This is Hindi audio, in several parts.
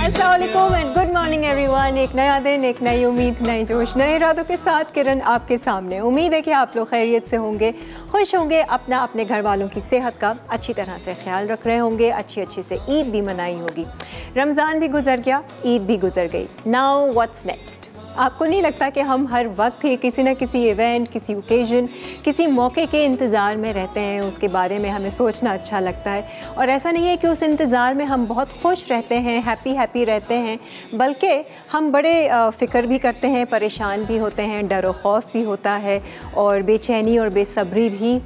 अस्सलामुअलैकुम एंड गुड मॉर्निंग एवरीवन। एक नया दिन, एक नई उम्मीद, नई जोश, नए इरादों के साथ किरण आपके सामने। उम्मीद है कि आप लोग खैरियत से होंगे, खुश होंगे, अपने घर वालों की सेहत का अच्छी तरह से ख्याल रख रहे होंगे, अच्छी से ईद भी मनाई होगी। रमज़ान भी गुजर गया, ईद भी गुजर गई। Now what's next? आपको नहीं लगता कि हम हर वक्त ही किसी न किसी इवेंट, किसी ओकेजन, किसी मौके के इंतज़ार में रहते हैं, उसके बारे में हमें सोचना अच्छा लगता है। और ऐसा नहीं है कि उस इंतज़ार में हम बहुत खुश रहते हैं, हैप्पी रहते हैं, बल्कि हम बड़े फ़िक्र भी करते हैं, परेशान भी होते हैं, डर और खौफ भी होता है और बेचैनी और बेसब्री भी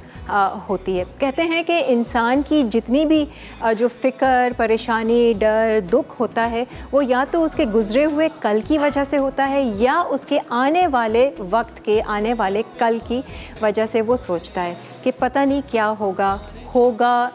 होती है। कहते हैं कि इंसान की जितनी भी जो फ़िक्र, परेशानी, डर, दुख होता है, वो या तो उसके गुज़रे हुए कल की वजह से होता है या उसके आने वाले वक्त के, आने वाले कल की वजह से वो सोचता है कि पता नहीं क्या होगा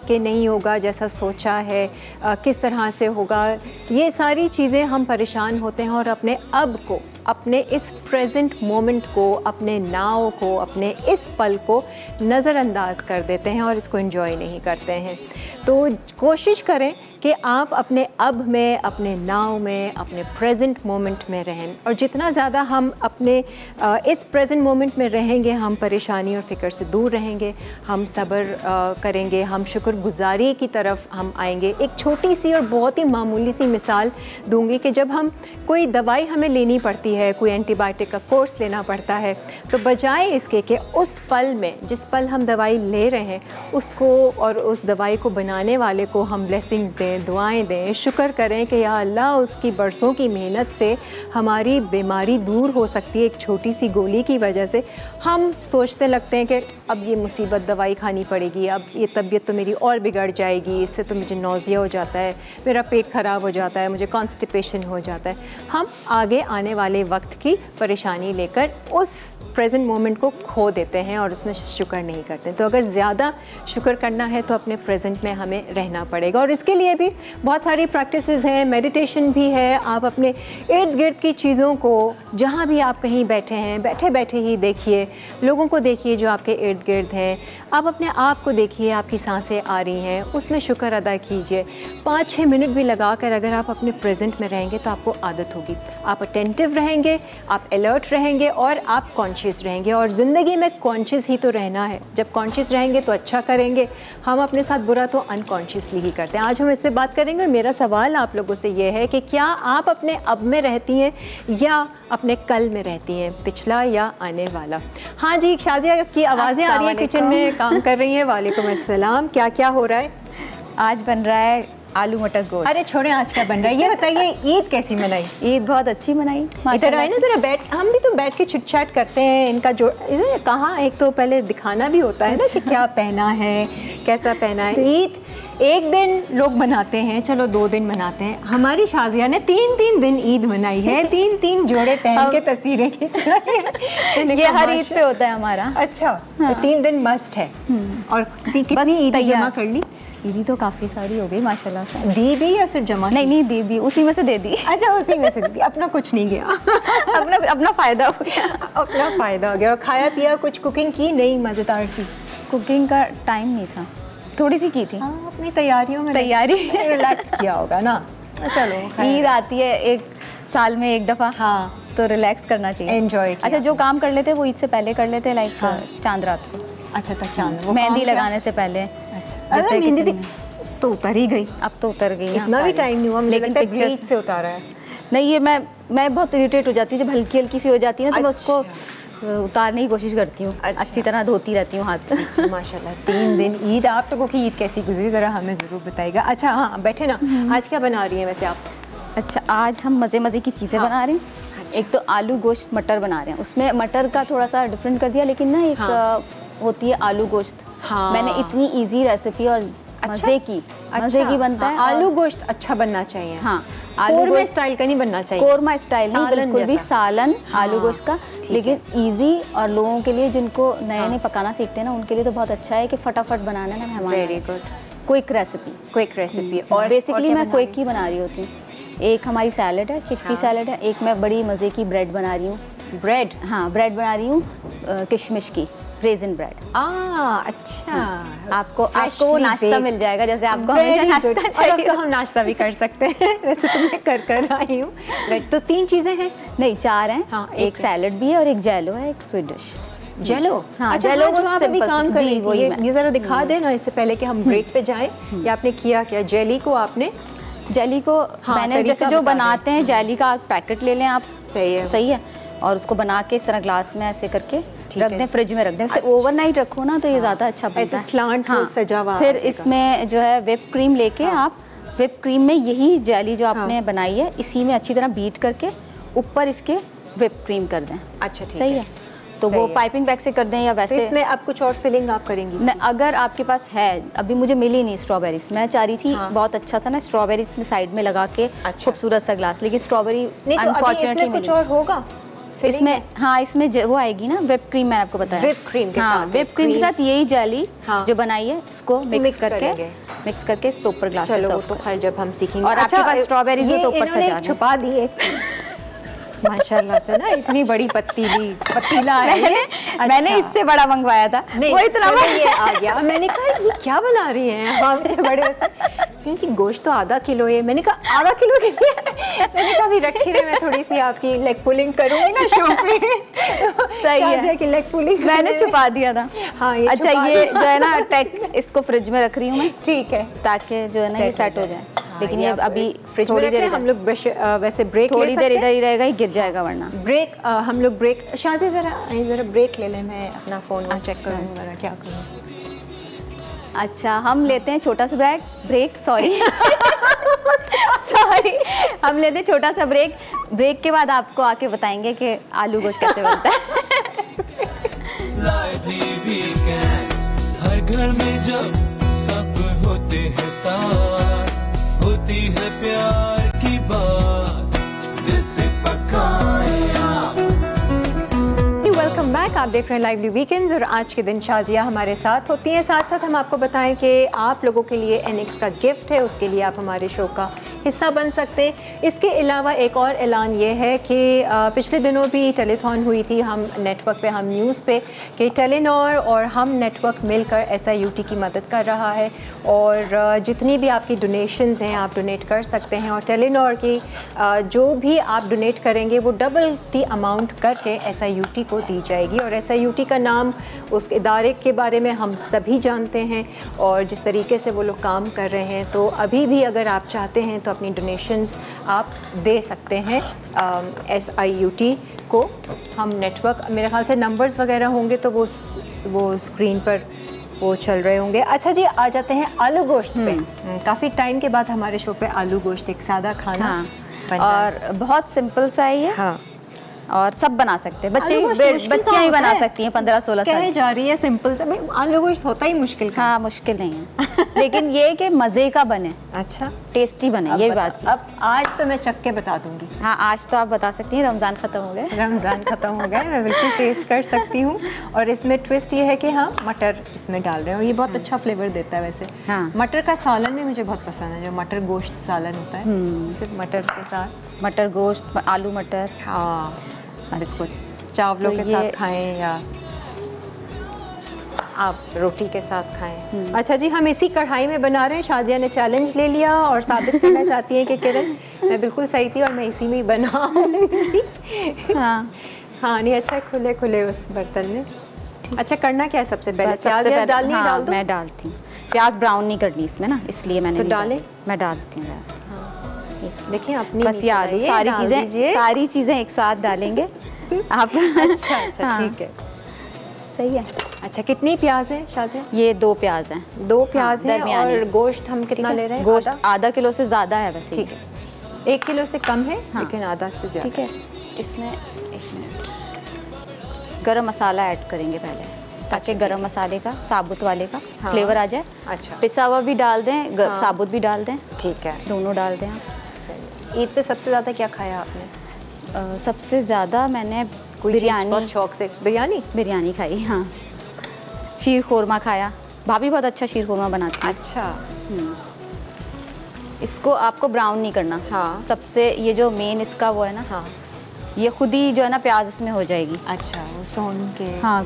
कि नहीं होगा जैसा सोचा है, किस तरह से होगा। ये सारी चीज़ें हम परेशान होते हैं और अपने अब को, अपने इस प्रेजेंट मोमेंट को, अपने नाव को, अपने इस पल को नज़रअंदाज कर देते हैं और इसको एंजॉय नहीं करते हैं। तो कोशिश करें कि आप अपने अब में, अपने नाव में, अपने प्रेजेंट मोमेंट में रहें। और जितना ज़्यादा हम अपने इस प्रेजेंट मोमेंट में रहेंगे, हम परेशानी और फ़िक्र से दूर रहेंगे, हम सब्र करेंगे, हम शुक्रगुज़ारी की तरफ हम आएंगे। एक छोटी सी और बहुत ही मामूली सी मिसाल दूंगी कि जब हम कोई दवाई हमें लेनी पड़ती है, कोई एंटीबायोटिक का कोर्स लेना पड़ता है, तो बजाय इसके कि उस पल में, जिस पल हम दवाई ले रहे हैं, उसको और उस दवाई को बनाने वाले को हम ब्लेसिंग्स दें, दुआएं दें, शुक्र करें कि या अल्लाह उसकी बरसों की मेहनत से हमारी बीमारी दूर हो सकती है एक छोटी सी गोली की वजह से। हम सोचते लगते हैं कि अब ये मुसीबत दवाई खानी पड़ेगी, अब ये तबीयत तो मेरी और बिगड़ जाएगी, इससे तो मुझे नौजिया हो जाता है, मेरा पेट ख़राब हो जाता है, मुझे कॉन्स्टिपेशन हो जाता है। हम आगे आने वाले वक्त की परेशानी लेकर उस प्रेजेंट मोमेंट को खो देते हैं और उसमें शुक्र नहीं करते। तो अगर ज़्यादा शुक्र करना है तो अपने प्रेजेंट में हमें रहना पड़ेगा और इसके लिए भी बहुत सारी प्रैक्टिसेस हैं, मेडिटेशन भी है। आप अपने इर्द गिर्द की चीज़ों को, जहाँ भी आप कहीं बैठे हैं, बैठे बैठे ही देखिए, लोगों को देखिए जो आपके इर्द गिर्द हैं, आप अपने आप को देखिए, आपकी सांसें आ रही हैं, उसमें शुक्र अदा कीजिए। 5-6 मिनट भी लगा कर अगर आप अपने प्रेजेंट में रहेंगे तो आपको आदत होगी, आप अटेंटिव रहेंगे, आप अलर्ट रहेंगे और आप कॉन्शियस रहेंगे। और ज़िंदगी में कॉन्शियस ही तो रहना है। जब कॉन्शियस रहेंगे तो अच्छा करेंगे। हम अपने साथ बुरा तो अनकॉन्शियसली ही करते हैं। आज हम इस पर बात करेंगे और मेरा सवाल आप लोगों से ये है कि क्या आप अपने अब में रहती हैं या अपने कल में रहती हैं, पिछला या आने वाला? हाँ जी, शाजिया की आवाज़ें आ रही हैं, किचन में काम कर रही हैं। वालेकुम अस्सलाम। क्या क्या हो रहा है? आज बन रहा है आलू मटर गोश्त। अरे छोड़े, आज क्या बन रहा है ये बताइए। ईद कैसी मनाई? ईद बहुत अच्छी मनाई। इधर आए ना, जरा बैठ, हम भी तो बैठ के चिट चैट करते हैं। इनका जो कहाँ, एक तो पहले दिखाना भी होता है ना कि क्या पहना है, कैसा पहना है। ईद एक दिन लोग मनाते हैं, चलो 2 दिन मनाते हैं। हमारी शाजिया ने 3 दिन ईद मनाई है। 3 जोड़े पहन के तस्वीरें खिंचवाई। ये हर ईद पे होता है हमारा। अच्छा, तो 3 दिन मस्ट है। और कितनी ईद जमा कर ली? ईदी तो काफ़ी सारी हो गई माशाल्लाह से। दी भी या सिर्फ जमा? नहीं दी भी, उसी में से दे दी। अच्छा, उसी में से दी, अपना कुछ नहीं गया। अपना फ़ायदा हो गया। अपना फ़ायदा हो गया। और खाया पिया कुछ, कुकिंग की? नहीं, मज़ेदार सी? कुकिंग का टाइम नहीं था, थोड़ी सी की थी। हाँ, अपनी तैयारियों में रिलैक्स किया होगा ना। चलो, ईद आती है एक साल में एक दफ़ा। हाँ, तो रिलैक्स करना चाहिए, एंजॉय। अच्छा, जो काम कर लेते वो ईद से पहले कर लेते, लाइक चांद रात को। अच्छा, तक चांद, मेहंदी लगाने से पहले। अच्छा, अरे मेहंदी तो उतर ही गई। अब तो उतर गई, इतना भी टाइम नहीं हुआ, लेकिन पिक्चर्स से उतारा है। नहीं, ये मैं बहुत इरिटेट हो जाती हूँ जब हल्की हल्की सी हो जाती है ना, तो मैं उसको उतारने की कोशिश करती हूँ। अच्छी तरह धोती रहती हूँ हाथ। अच्छा, माशाल्लाह। 3 दिन ईद। आप लोगों की ईद कैसी गुजरी, ज़रा हमें ज़रूर बताइएगा। अच्छा हाँ, बैठे ना। आज क्या बना रही हैं वैसे आप? अच्छा, आज हम मज़े की चीज़ें बना रहे हैं। एक तो आलू गोश्त मटर बना रहे हैं। उसमें मटर का थोड़ा सा डिफरेंट कर दिया, लेकिन ना एक होती है आलू गोश्त। मैंने इतनी ईजी रेसिपी और मज़े की बनता है। आलू गोश्त अच्छा बनना चाहिए। हाँ, कोरमा स्टाइल का नहीं बनना चाहिए। कोरमा स्टाइल नहीं, बिल्कुल भी सालन आलू गोश्त का, लेकिन इजी और लोगों के लिए जिनको नए पकाना सीखते हैं ना, उनके लिए तो बहुत अच्छा है कि फटाफट बनाना ना मेहमान। Very good. Quick recipe. और बेसिकली मैं क्विक ही बना रही होती हूँ। एक हमारी सैलड है, चिकपी सैलड है। एक मैं बड़ी मज़े की ब्रेड बना रही हूँ। ब्रेड? हाँ, ब्रेड बना रही हूँ किशमिश की। Resin bread. अच्छा। आपको वो नाश्ता मिल जाएगा, जैसे आपको हमेशा नाश्ता चाहिए तो हम नाश्ता भी कर सकते हैं। वैसे तो मैं कर आई हूँ। तो 3 चीज़ें हैं? नहीं 4 हैं। हाँ, एक सैलड भी है और एक जेलो है, एक स्वीट डिश। जेलो? हाँ, जेलो जो आप अभी काम कर रही थी, ये ज़रा दिखा देना इससे पहले कि हम ब्रेक पे जाएं। या आपने किया क्या? जेली को मैंने जैसे जो बनाते हैं जेली का पैकेट ले लें आप। सही है। और उसको बना के इस तरह ग्लास में ऐसे करके रख दें, फ्रिज में रख दें। वैसे ओवरनाइट रखो ना तो ये ज़्यादा अच्छा बनता है, ऐसे स्लांट सजा हुआ। फिर इसमें जो है व्हिप क्रीम लेके आप व्हिप क्रीम में यही जेली जो आपने बनाई है इसी में अच्छी तरह बीट करके ऊपर इसके व्हिप क्रीम कर दें। अच्छा, ठीक है। तो वो पाइपिंग बैग से कर दें या वैसे। तो इसमें आप कुछ और फिलिंग आप करेंगी? अगर आपके पास है, अभी मुझे मिली नहीं स्ट्रॉबेरीज, मैं चाह रही थी बहुत अच्छा सा ना स्ट्रॉबेरीज में साइड में लगा के खूबसूरत सा ग्लास, लेकिन स्ट्रॉबेरी अनफॉर्चुनेटली कुछ और होगा इसमें। हाँ, इसमें वो आएगी ना व्हिप क्रीम, मैंने आपको बताया। व्हिप क्रीम के साथ, व्हिप क्रीम के साथ यही जेली जो बनाई है इसको मिक्स करके इस पे ऊपर ग्लास। चलो तो खैर जब हम सीखेंगे। और आपके पास स्ट्रॉबेरीज हो तो ऊपर से छुपा दिए माशाल्लाह से ना, इतनी बड़ी पतीला है। मैंने इससे बड़ा मंगवाया था, वो इतना ये आ गया। मैंने कहा ये क्या बना रही हैं आप इतने बड़े वैसे, क्योंकि गोश्त तो आधा किलो है। मैंने कहा आधा किलो के लिए मैंने कहा भी रखी रहे, मैं थोड़ी सी आपकी लेग पुलिंग करूँगी ना शो पे। सही है कि लेग पुलिंग मैंने छुपा दिया था। हाँ, अच्छा, ये जो है ना इसको फ्रिज में रख रही हूँ मैं। ठीक है, ताकि जो है ना ये सेट हो जाए। लेकिन ये अभी फ्रिज में रखें। हम लोग वैसे ब्रेक थोड़ी देर इधर ही रहेगा, ये गिर जाएगा वरना। ब्रेक हम लोग ब्रेक शाज़ी ज़रा ब्रेक ले लें, मैं अपना फ़ोन चेक करूँ क्या करूँ। अच्छा, हम लेते हैं छोटा सा ब्रेक सॉरी हम लेते हैं छोटा सा ब्रेक के बाद आपको आके बताएंगे कि आलू गोश्त कैसे बनता है। हर घर में जब सब होते हैं साथ, होती है प्यार की बात, दिल से पकाए आप। वेलकम बैक, आप देख रहे हैं लाइवली वीकेंड्स और आज के दिन शाजिया हमारे साथ होती हैं। साथ साथ हम आपको बताएं कि आप लोगों के लिए एनएक्स का गिफ्ट है, उसके लिए आप हमारे शो का हिस्सा बन सकते हैं। इसके अलावा एक और ऐलान ये है कि पिछले दिनों भी टेलीथॉन हुई थी हम नेटवर्क पे, हम न्यूज़ पे, कि टेलीनॉर और हम नेटवर्क मिलकर SIUT की मदद कर रहा है। और जितनी भी आपकी डोनेशंस हैं आप डोनेट कर सकते हैं, और टेलीनॉर की जो भी आप डोनेट करेंगे वो डबल दी अमाउंट करके SIUT को दी जाएगी। और SIUT का नाम, उस इदारे के बारे में हम सभी जानते हैं और जिस तरीके से वो लोग काम कर रहे हैं। तो अभी भी अगर आप चाहते हैं तो अपनी डोनेशंस आप दे सकते हैं SIUT को। हम नेटवर्क, मेरे ख्याल से नंबर्स वगैरह होंगे तो वो स्क्रीन पर वो चल रहे होंगे। अच्छा जी, आ जाते हैं आलू गोश्त पे। काफ़ी टाइम के बाद हमारे शो पे आलू गोश्त, एक सादा खाना और बहुत सिंपल सा है। हाँ, और सब बना सकते हैं, बच्चियाँ भी बना सकती हैं 15-16 साल। कहे जा रही है सिंपल सा, आलू गोश्त होता ही मुश्किल का। हाँ, मुश्किल नहीं है लेकिन ये कि मज़े का बने, अच्छा टेस्टी बने, ये बात। अब आज तो मैं चख के बता दूंगी। हाँ, आज तो आप बता सकती हैं, रमज़ान ख़त्म हो गए। रमज़ान ख़त्म हो गए, मैं बिल्कुल टेस्ट कर सकती हूँ। और इसमें ट्विस्ट ये है कि हाँ, मटर इसमें डाल रहे हैं और ये बहुत अच्छा फ्लेवर देता है। वैसे हाँ, मटर का सालन भी मुझे बहुत पसंद है, जो मटर गोश्त सालन होता है, सिर्फ मटर के साथ, मटर गोश्त, आलू मटर। हाँ, अब इसको चावलों के साथ खाएं या आप रोटी के साथ खाएं। अच्छा जी, हम इसी कढ़ाई में बना रहे हैं। शाजिया ने चैलेंज ले लिया और साबित करना चाहती हैं कि किरण मैं बिल्कुल सही थी और मैं इसी में ही बनाऊंगी। हाँ हाँ, नहीं अच्छा, खुले खुले उस बर्तन में। अच्छा, करना क्या है सबसे पहले? प्याज डालनी? हाँ, डाल दो। मैं डालती हूँ, प्याज ब्राउन नहीं करनी इसमें ना, इसलिए मैंने तो डाले। मैं डालती हूँ। देखिए अपनी बस याद सारी चीज़ें एक साथ डालेंगे आप। अच्छा अच्छा, ठीक है, सही है। अच्छा, कितनी प्याज है शाजिया? ये 2 प्याज हैं। 2 प्याज हैं। और गोश्त हम कितना ले रहे हैं? गोश्त आधा किलो से ज़्यादा है वैसे। ठीक है, 1 किलो से कम है। हाँ, लेकिन आधा से ज़्यादा। ठीक है, इसमें 1 मिनट गरम मसाला ऐड करेंगे पहले, ताकि गरम मसाले का, साबुत वाले का फ्लेवर आ जाए। अच्छा, पिसा हुआ भी डाल दें, साबुत भी डाल दें। ठीक है, दोनों डाल दें आप। ईद पे सबसे ज़्यादा क्या खाया आपने? सबसे ज़्यादा मैंने बिरयानी, शौक से बिरयानी खाई। हाँ, शीर खोरमा खाया, भाभी बहुत अच्छा शीर खोरमा बनाती है। अच्छा, इसको आपको ब्राउन नहीं करना। हाँ, सबसे ये जो मेन इसका वो है ना, हाँ, ये खुद ही जो है ना प्याज इसमें हो जाएगी। अच्छा, वो सोन के हाँ,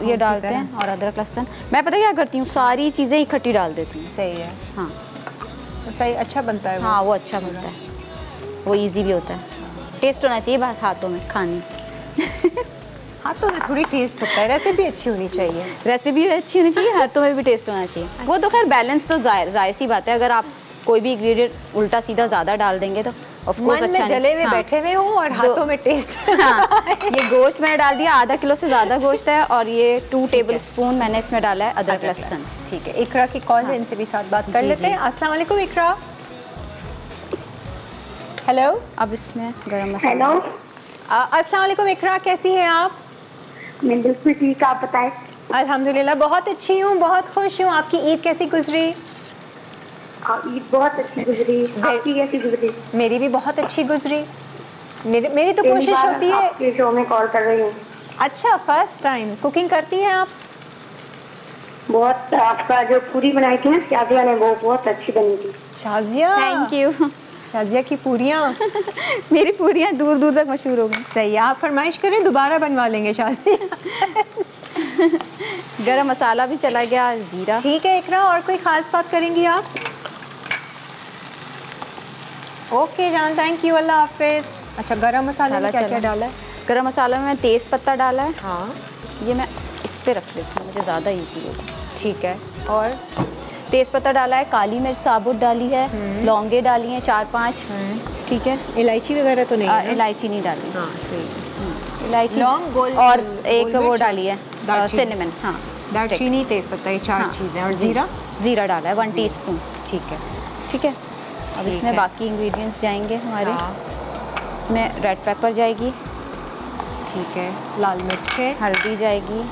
ये डालते हैं और अदरक लहसुन। मैं पता क्या करती हूँ, सारी चीज़ें इकट्ठी डाल देती हूँ। सही है। हाँ, तो सही, अच्छा बनता है वो। हाँ वो अच्छा बनता है, वो इजी भी होता है। टेस्ट होना चाहिए बस हाथों में खाने। हाथों में थोड़ी टेस्ट होता है, रेसिपी अच्छी होनी चाहिए। रेसिपी अच्छी होनी चाहिए, हाथों में भी टेस्ट होना चाहिए। वो तो खैर बैलेंस तो जाहिर सी बात है। अगर आप कोई भी इंग्रेडिएंट उल्टा सीधा ज़्यादा डाल देंगे तो ऑफ कोर्स अच्छा में जले हुए बैठे हुए हूँ और हाथों में टेस्ट। हाँ, ये गोश्त मैंने डाल दिया, आधा किलो से ज़्यादा गोश्त है और ये 2 टेबलस्पून मैंने इसमें डाला है अदरक लहसुन। ठीक है, इकरा की कॉल है, इनसे भी साथ बात कर लेते हैं। अस्सलाम वालेकुम इकरा। हेलो। अब इसमें गरम मसाला। हेलो, अस्सलाम वालेकुम इकरा, कैसी हैं आप? मैं बिल्कुल ठीक, आप बताएं। अल्हम्दुलिल्लाह बहुत अच्छी हूँ, बहुत खुश हूँ। आपकी ईद कैसी गुजरी? ईद बहुत अच्छी गुजरी, आपकी कैसी गुजरी? मेरी भी बहुत अच्छी गुजरी। मेरी तो पहली कोशिश बार होती है। आपके शो में कॉल कर रही हूँ। अच्छा, फर्स्ट टाइम। कुकिंग करती हैं आप? बहुत, आपका जो पूरी बनाई थी ना शाजिया ने, वो बहुत अच्छी बनी थी। Shazia, thank you. शाजिया की पूरियाँ मेरी पूरियाँ दूर दूर तक मशहूर हो गई। सही है, आप फरमाइश करें, दोबारा बनवा लेंगे शाजिया। गरम मसाला भी चला गया, जीरा। ठीक है इकरा, और कोई ख़ास बात करेंगी आप? ओके जान, थैंक यू, अल्लाह हाफिज़। अच्छा, गरम मसाला में क्या क्या डाला है? गरम मसाला में तेज़ पत्ता डाला है। हाँ, ये मैं इस पे रख लेती हूँ, मुझे ज़्यादा इजी होगा। ठीक है। और तेज़ पत्ता डाला है, काली मिर्च साबुत डाली है, लौंगे डाली हैं 4-5। ठीक है, इलायची वगैरह तो नहीं है ना? इलायची नहीं डाली। हाँ, सही। इलायची लौंग, गोल और एक गोल वो मिर्च, डाली है सिनेमन। हाँ, दालचीनी, तेज पत्ता, ये 4 चीज़ें। और जीरा? जीरा डाला है 1 टीस्पून। ठीक है। ठीक है, अब इसमें है। बाकी इंग्रेडिएंट्स जाएंगे हमारे। हाँ, इसमें रेड पेपर जाएगी, ठीक है। लाल मिर्चें, हल्दी जाएगी,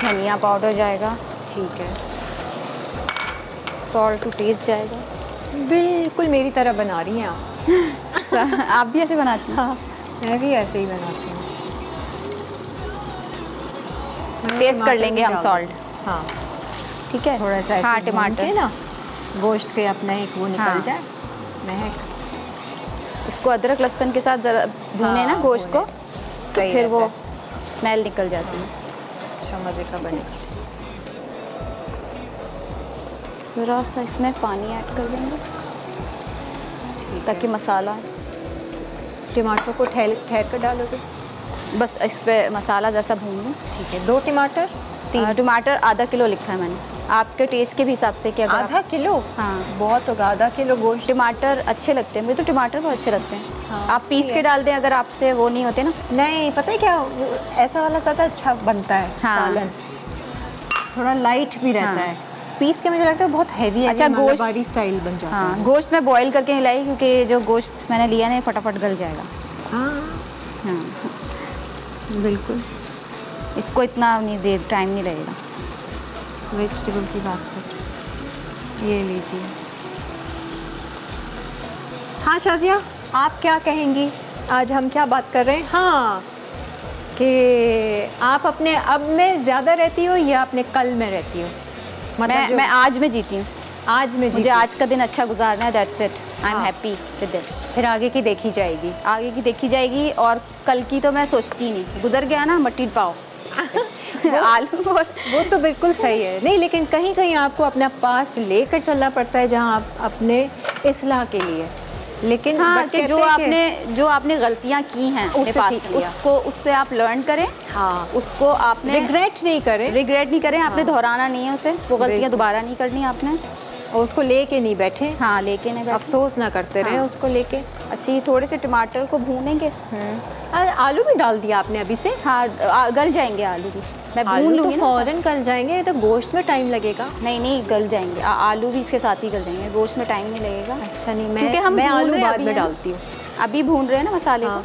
धनिया पाउडर जाएगा, ठीक है। सॉल्ट टू टेस्ट जाएगा। बिल्कुल मेरी तरह बना रही हैं आप। आप भी ऐसे बनाती हैं? हाँ, मैं भी ऐसे ही बनाती हूँ। टेस्ट कर लेंगे हम सॉल्ट। हाँ, ठीक है, थोड़ा सा ऐसे हाँ, भून टमाटर के ना, गोश्त के अपना एक वो निकल हाँ। जाए महक। इसको अदरक लहसुन के साथ जरा भूने ना गोश्त को, सही फिर वो रहता स्मेल निकल जाती है। अच्छा मज़े का बने। थोड़ा सा इसमें पानी ऐड कर देंगे ताकि मसाला, टमाटर को ठहर कर डालोगे? बस इस पे मसाला जैसा भून लूँ। ठीक है। 2 टमाटर? 3 टमाटर आधा किलो लिखा है मैंने, आपके टेस्ट के भी हिसाब से। क्या आधा किलो? हाँ, बहुत होगा, आधा किलो गोश्त। टमाटर अच्छे लगते हैं मुझे तो, टमाटर बहुत अच्छे लगते हैं। हाँ, आप पीस के डाल दें अगर आपसे वो नहीं होते ना। नहीं, पता है क्या, ऐसा वाला ज़्यादा अच्छा बनता है। हाँ। सालन थोड़ा लाइट भी रहता है। पीस के मुझे लगता है बहुत हैवी है। अच्छा, गोश्त मलाबारी स्टाइल बन जाता हाँ, है। गोश्त मैं बॉईल करके नहीं लाई क्योंकि जो गोश्त मैंने लिया ना फटाफट गल जाएगा। हाँ, हाँ, बिल्कुल। इसको इतना नहीं दे, टाइम नहीं लगेगा। वेजिटेबल की बास्केट ये लीजिए। हाँ शाजिया, आप क्या कहेंगी? आज हम क्या बात कर रहे हैं? हाँ, कि आप अपने अब में ज़्यादा रहती हो या अपने कल में रहती हो? मतलब मैं आज में जीती हूँ। आज में मुझे आज का दिन अच्छा गुजारना है, दैट्स इट। आई एम हाँ। Happy with it. फिर आगे की देखी जाएगी। आगे की देखी जाएगी, और कल की तो मैं सोचती ही नहीं। गुजर गया ना, मट्टी पाओ। आलू वो तो बिल्कुल सही है। नहीं, लेकिन कहीं कहीं आपको अपना पास्ट लेकर चलना पड़ता है, जहाँ आप अपने इस्लाह के लिए। लेकिन हाँ, कि जो आपने गलतियाँ की हैं अपने पास्ट में, उससे आप लर्न करें। हाँ, उसको आपने रिग्रेट नहीं करें। आपने दोहराना नहीं है उसे, वो गलतियाँ दोबारा नहीं करनी आपने, और उसको लेके नहीं बैठे। हाँ, लेके नहीं बैठे, अफसोस ना करते रहे उसको लेके। अच्छा, ये थोड़े से टमाटर को भूनेंगे। आलू भी डाल दिया आपने अभी से? हाँ, गल जाएंगे आलू भी, मैं भून लूँगी ना। फौरन गल जाएंगे तो गोश्त में टाइम लगेगा। नहीं, गल जाएंगे। आलू भी इसके साथ ही गल जाएंगे, गोश्त में टाइम नहीं लगेगा। अच्छा, नहीं, क्योंकि मैं आलू बाद में डालती हूँ। अभी भून रहे हैं ना मसाले को।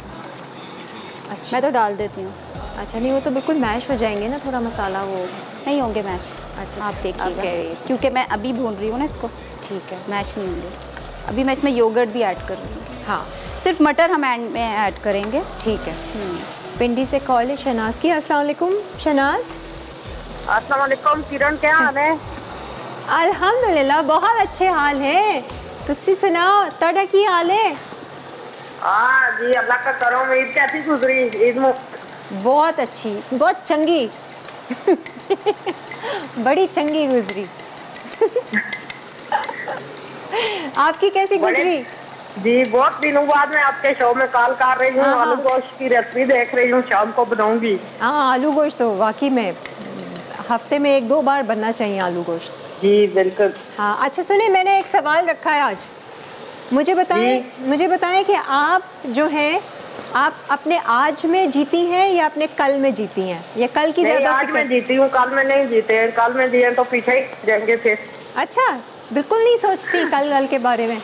अच्छा, मैं तो डाल देती हूँ। अच्छा, नहीं, वो तो बिल्कुल मैश हो जाएंगे ना, थोड़ा मसाला वो नहीं होंगे मैश। अच्छा, आप देखिएगा, कह रही हैं। क्योंकि मैं अभी भून रही हूँ ना इसको। ठीक है, मैश नहीं होंगे। अभी मैं इसमें योगर्ट भी ऐड कर रही हूँ। हाँ, सिर्फ मटर हम एंड में ऐड करेंगे। ठीक है। पिंडी से कॉल है शहनाज की। अस्सलाम वालेकुम शहनाज। अस्सलाम वालेकुम किरण, क्या हाल है? अल्हम्दुलिल्लाह बहुत अच्छे हाल है। तुसी सुनाओ, तोड़ा की हाल है? हाँ जी, अल्लाह का करो। ईद कैसी गुजरी? ईद बहुत अच्छी, बहुत चंगी। बड़ी चंगी गुजरी। आपकी कैसी गुजरी? जी बहुत दिनों बाद मैं आपके शो में कॉल कर रही हूँ। आलू गोश्त की रेसिपी देख रही हूँ, शाम को बनाऊंगी। हाँ, आलू गोश्त तो वाकई में हफ्ते में 1-2 बार बनना चाहिए आलू गोश्त। जी बिल्कुल। हाँ अच्छा सुनिए, मैंने एक सवाल रखा है आज। मुझे बताएं कि आप जो हैं, आप अपने आज में जीती हैं या अपने कल में जीती हैं? या कल की ज़्यादा? आज में जीती हूँ, कल में नहीं जीते। कल में जिए तो पीछे ही जाएंगे फिर। अच्छा, बिल्कुल नहीं सोचती कल के बारे में?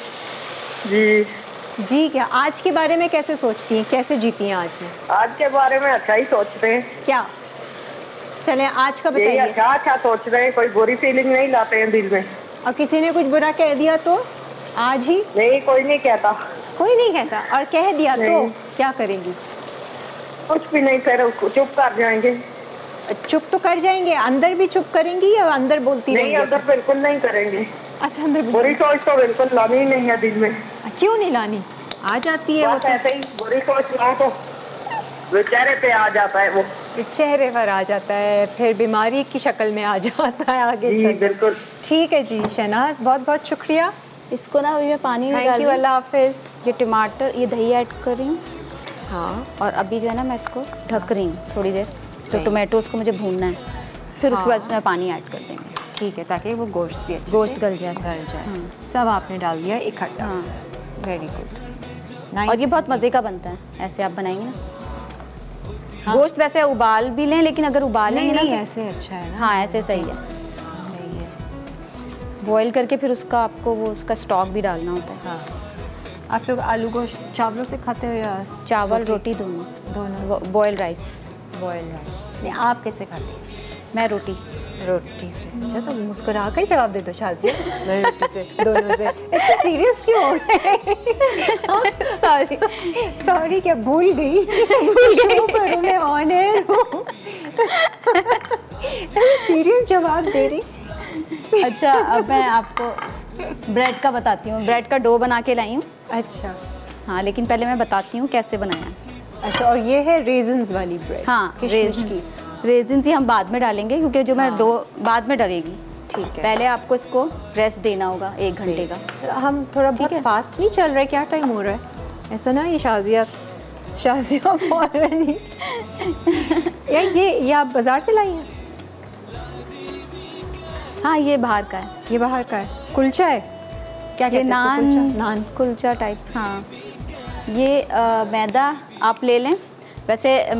जी क्या आज के बारे में कैसे सोचती हैं? कैसे जीती हैं आज में? आज के बारे में अच्छा ही सोचते हैं। क्या? चलें आज का बताइए। अच्छा सोच रहे हैं, कोई बुरी फीलिंग नहीं लाते हैं दिल में। और किसी ने कुछ बुरा कह दिया तो आज ही? नहीं, कोई नहीं कहता। कोई नहीं कहता? और कह दिया तो क्या करेंगी? कुछ भी नहीं, फिर चुप कर जाएंगे। चुप तो कर जाएंगे, अंदर भी चुप करेंगी या अंदर बोलती रहेंगी? नहीं, अंदर बिल्कुल नहीं करेंगे। अच्छा, अंदर बुरी सोच तो बिल्कुल लानी ही नहीं है दिल में। क्यों नहीं लानी? आ जाती है वो तो। ऐसे ही बुरी सोच लाओ तो चेहरे पे आ जाता है, वो चेहरे पर आ जाता है, फिर बीमारी की शक्ल में आ जाता है आगे जी बिल्कुल। ठीक है जी शहनाज, बहुत बहुत शुक्रिया। इसको ना अभी मैं पानी निकाल रही हूं। अल्लाह हाफिज़। ये टमाटर, ये दही ऐड कर रही हूँ। हाँ, और अभी जो है ना मैं इसको ढक रही हूँ थोड़ी देर। तो टोमेटोज को मुझे भूनना है, फिर उसके बाद इसमें पानी ऐड कर देंगे। ठीक है, ताकि वो गोश्त भी अच्छे गोश्त से गल जाए। सब आपने डाल दिया इकट्ठा। हाँ, वेरी गुड। और ये बहुत मज़े का बनता है, ऐसे आप बनाएंगे ना। हाँ। गोश्त वैसे उबाल भी लें, लेकिन अगर उबालेंगे ना नहीं ऐसे अच्छा है ना। हाँ, ऐसे सही है। सही है। बॉईल करके फिर उसका आपको वो उसका स्टॉक भी डालना होता है। हाँ। आप लोग आलू गोश्त चावलों से खाते हो या चावल रोटी? दोनों। Boil rice. Boil rice. नहीं, आप कैसे खाते हैं? मैं रोटी से। अच्छा, तो मुस्कुरा कर जवाब दे दो शाजिया। मैं रोटी से, दोनों से। इतने सीरियस क्यों हो गए? सॉरी क्या भूल गई? करूँ मैं ऑन एयर हूँ। सीरियस जवाब दे रही। अच्छा, अब मैं आपको ब्रेड का बताती हूँ। ब्रेड का डो बना के लाई हूँ। अच्छा हाँ, लेकिन पहले मैं बताती हूँ कैसे बनाया। अच्छा, और ये है रेजन्स वाली ब्रेड? हाँ, रेजिन्स ही हम बाद में डालेंगे, क्योंकि जो मैं डो बाद में डालेगी। ठीक है, पहले आपको इसको रेस्ट देना होगा 1 घंटे का। हम थोड़ा बहुत फास्ट नहीं चल रहा है? क्या टाइम हो रहा है? ऐसा ना ये शाजिया फौरन ही। यार ये आप बाजार से लाई हैं? हाँ, ये बाहर का है। ये बाहर का है? कुलचा है? क्या कहते हैं? नान कुलचा टाइप। हाँ, ये मैदा आप ले लें। वैसे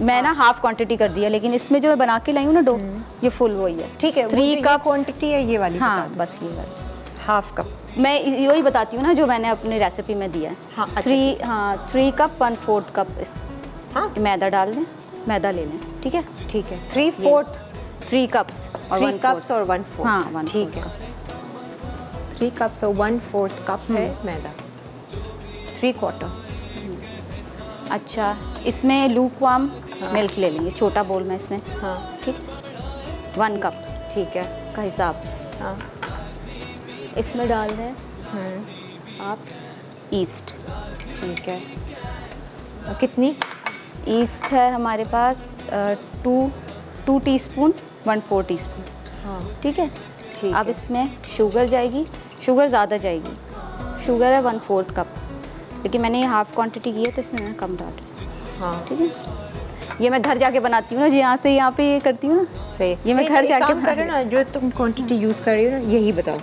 मैं ना हाफ क्वांटिटी कर दिया, लेकिन इसमें जो मैं बना के लाई हूँ ना डो, ये फुल वही है। ठीक है, 3 कप क्वांटिटी है ये वाली? हाँ, बस ये वाली हाफ कप। मैं यही बताती हूँ ना जो मैंने अपनी रेसिपी में दिया है। हाँ, अच्छा, 3 कप 1/4 कप मैदा डाल दें। मैदा ले लें। ठीक है, 3 कप्स और 1/4। हाँ, ठीक है। 3 कप्स और 1/4 कप है मैदा। 3/4। अच्छा, इसमें लूकवार्म मिल्क ले लेंगे, छोटा बोल में इसमें। हाँ, ठीक, 1 कप ठीक है का हिसाब। हाँ, इसमें डाल दें आप ईस्ट। ठीक है। और कितनी ईस्ट है हमारे पास? 2 टीस्पून, 1/4 टीस्पून। हाँ, ठीक है। ठीक। अब इसमें शुगर जाएगी, शुगर ज़्यादा जाएगी। शुगर है 1/4 कप, लेकिन मैंने ये हाफ क्वांटिटी की है तो इसमें मैंने कम डाली। हाँ, ठीक है। ये मैं घर जाके बनाती हूँ ना, यहाँ से यहाँ पे ये करती हूँ ना। सही। ये मैं घर जाके काम करो ना, जो तुम क्वांटिटी यूज़ कर रही हो ना यही बताओ।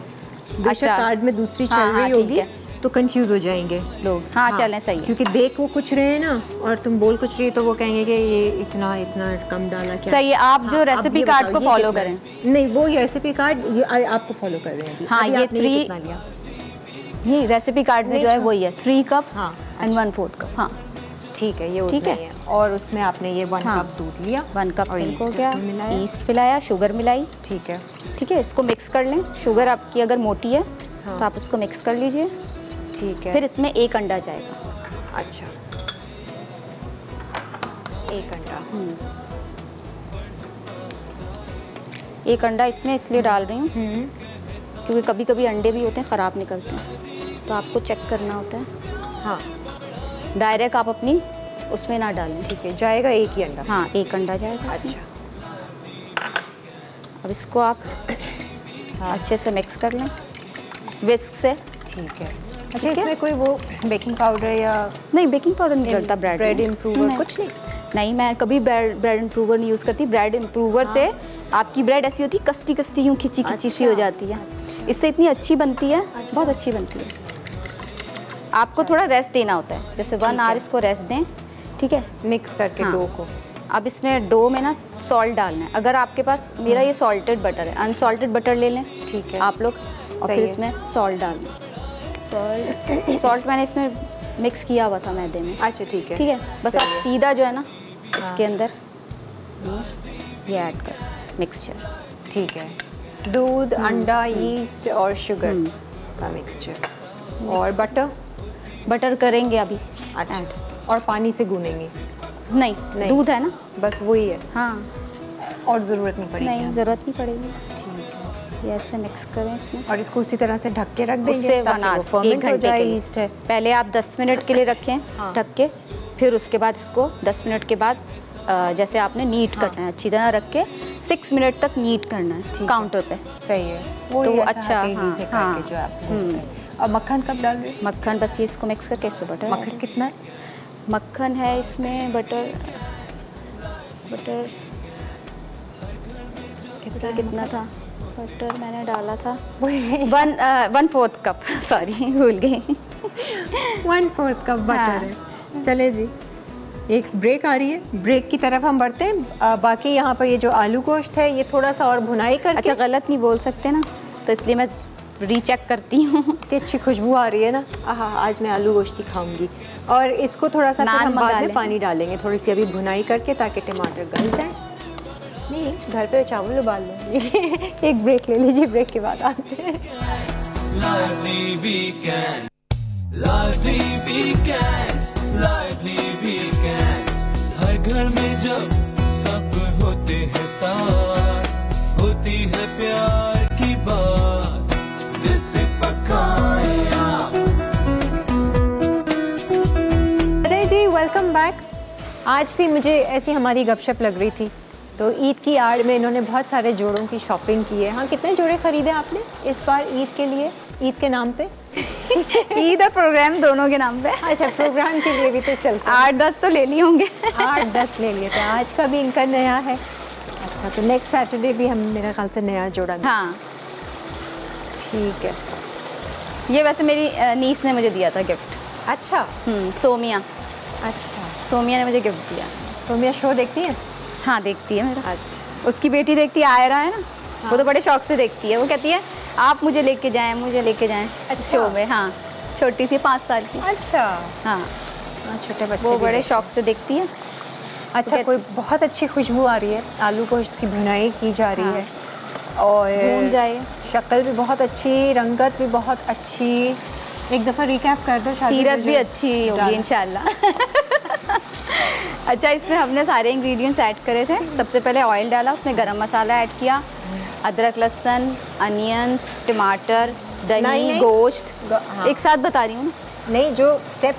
अच्छा, कार्ड में दूसरी चल हाँ, रही होगी तो कंफ्यूज हो जाएंगे लोग। हाँ, चलें, सही है। क्योंकि देख वो कुछ रहे हैं ना और तुम बोल कुछ रही तो वो कहेंगे कि ये इतना कम डाला क्या। सही है, आप जो रेसिपी कार्ड को फॉलो करें। नहीं, वो रेसिपी कार्ड आपको फॉलो कर रहे हैं। हाँ, ये 3 ये रेसिपी कार्ड में जो है वही है 3 कप्स एंड 1/4 कप। हाँ, ठीक है, ये ठीक है। और उसमें आपने ये 1 कप दूध लिया, 1 कप मिल्क हो गया, ईस्ट मिलाया, शुगर मिलाई। ठीक है, ठीक है। इसको मिक्स कर लें। शुगर आपकी अगर मोटी है तो आप इसको मिक्स कर लीजिए। ठीक है। फिर इसमें 1 अंडा जाएगा। अच्छा, 1 अंडा। 1 अंडा इसमें इसलिए डाल रही हूँ क्योंकि कभी कभी अंडे भी होते हैं ख़राब निकलते हैं, तो आपको चेक करना होता है। हाँ, डायरेक्ट आप अपनी उसमें ना डालें। ठीक है, जाएगा एक ही अंडा? हाँ, एक अंडा जाएगा। अच्छा, अब इसको आप अच्छे से मिक्स कर लें विस्क से। ठीक है। अच्छा, इसमें कोई वो बेकिंग पाउडर या? नहीं, बेकिंग पाउडर नहीं डलता ब्रेड इम्प्रूवर कुछ नहीं? नहीं, मैं कभी ब्रेड इम्प्रूवर नहीं यूज़ करती। ब्रेड इम्प्रूवर से आपकी ब्रेड ऐसी होती है कस्टी कस्टी, यूँ खिंची खिंची सी हो जाती है। इससे इतनी अच्छी बनती है, बहुत अच्छी बनती है। आपको थोड़ा रेस्ट देना होता है, जैसे 1 आवर इसको रेस्ट दें। ठीक है, मिक्स करके डो को। अब इसमें डो में ना सॉल्ट डालना है। अगर आपके पास, मेरा ये सॉल्टेड बटर है, अनसॉल्टेड बटर ले लें। ठीक है, आप लोग। और फिर इसमें सॉल्ट डाल दें। सॉल्ट मैंने इसमें मिक्स किया हुआ था मैदे में। अच्छा, ठीक है। ठीक है, बस आप सीधा जो है ना इसके अंदर ये ऐड कर मिक्सचर। ठीक है, दूध, अंडा, यीस्ट और शुगर का मिक्सचर और बटर करेंगे अभी। अच्छा, और पानी से गूनेंगे? नहीं, दूध है ना, बस वही है। हाँ, और ज़रूरत नहीं पड़ेगी? नहीं, ज़रूरत नहीं पड़ेगी। ठीक है, ये ऐसे मिक्स करें इसमें और इसको उसी तरह से ढक के रख देंगे उससे ताकि वो फर्मेंट हो जाए। यीस्ट है, पहले आप 10 मिनट के लिए रखें ढक के, फिर उसके बाद इसको 10 मिनट के बाद जैसे आपने नीट करना है, अच्छी तरह रख के 6 मिनट तक नीट करना है काउंटर पे। सही है, तो वो अच्छा से करके जो आप बोलते हैं। और मक्खन कब डाल रहे हैं? मक्खन बस ये इसको मिक्स करके इस पे बटर। मक्खन कितना है? मक्खन है इसमें बटर कितना था? बटर मैंने डाला था 1/4 कप। सॉरी, भूल गई। 1/4 कप बटर है। चले जी, एक ब्रेक आ रही है, ब्रेक की तरफ हम बढ़ते हैं। बाकी यहाँ पर ये जो आलू गोश्त है ये थोड़ा सा और भुनाई करके। अच्छा, गलत नहीं बोल सकते ना, तो इसलिए मैं रीचेक करती हूँ। इतनी अच्छी खुशबू आ रही है ना, आज मैं आलू गोश्त ही खाऊंगी। और इसको थोड़ा सा हम बाद में पानी डालेंगे, थोड़ी सी अभी भुनाई करके, ताकि टमाटर गल जाए। नहीं, घर पे चावल उबाल लूँगी। एक ब्रेक ले लीजिए, ब्रेक के बाद आते हैं। Lively weekends, हर घर में जब सब होते हैं साथ, होती है प्यार की बात, दिल से पकाए आप। Ajay ji, welcome back. आज भी मुझे ऐसी हमारी गपशप लग रही थी, तो ईद की आड़ में इन्होंने बहुत सारे जोड़ों की शॉपिंग की है। हाँ, कितने जोड़े खरीदे आपने इस बार ईद के लिए, ईद के नाम पे? ईद और प्रोग्राम दोनों के नाम पे। अच्छा, प्रोग्राम के लिए भी तो चलता है। 8-10 तो ले लिए होंगे। 8-10 ले लिए थे। आज का भी इनका नया है। अच्छा, तो नेक्स्ट सैटरडे भी हम मेरे ख्याल से नया जोड़ा। हाँ, ठीक है। ये वैसे मेरी नीस ने मुझे दिया था गिफ्ट। अच्छा, सोमिया। अच्छा, सोमिया ने मुझे गिफ्ट दिया। सोमिया शो देखती है? हाँ, देखती है मेरा। अच्छा, उसकी बेटी देखती है, आयरा है ना, वो तो बड़े शौक से देखती है। वो कहती है आप मुझे लेके जाएं, मुझे लेके जाएं। अच्छा, शो में। हाँ, छोटी सी 5 साल की। अच्छा, हाँ, छोटे बच्चे वो बड़े शौक से देखती है। अच्छा, कोई बहुत अच्छी खुशबू आ रही है, आलू गोश्त की भुनाई की जा रही है, और भून जाए। शक्ल भी बहुत अच्छी, रंगत भी बहुत अच्छी। एक दफ़ा रिकैप कर दो। सीरत भी अच्छी होगी इंशाल्लाह। अच्छा, इसमें हमने सारे इंग्रेडिएंट्स ऐड करे थे। सबसे पहले ऑयल डाला, उसमें गरम मसाला ऐड किया, अदरक, लहसुन, अनियंस, टमाटर, दही, गोश्त। एक साथ बता रही हूँ ना, नहीं, जो स्टेप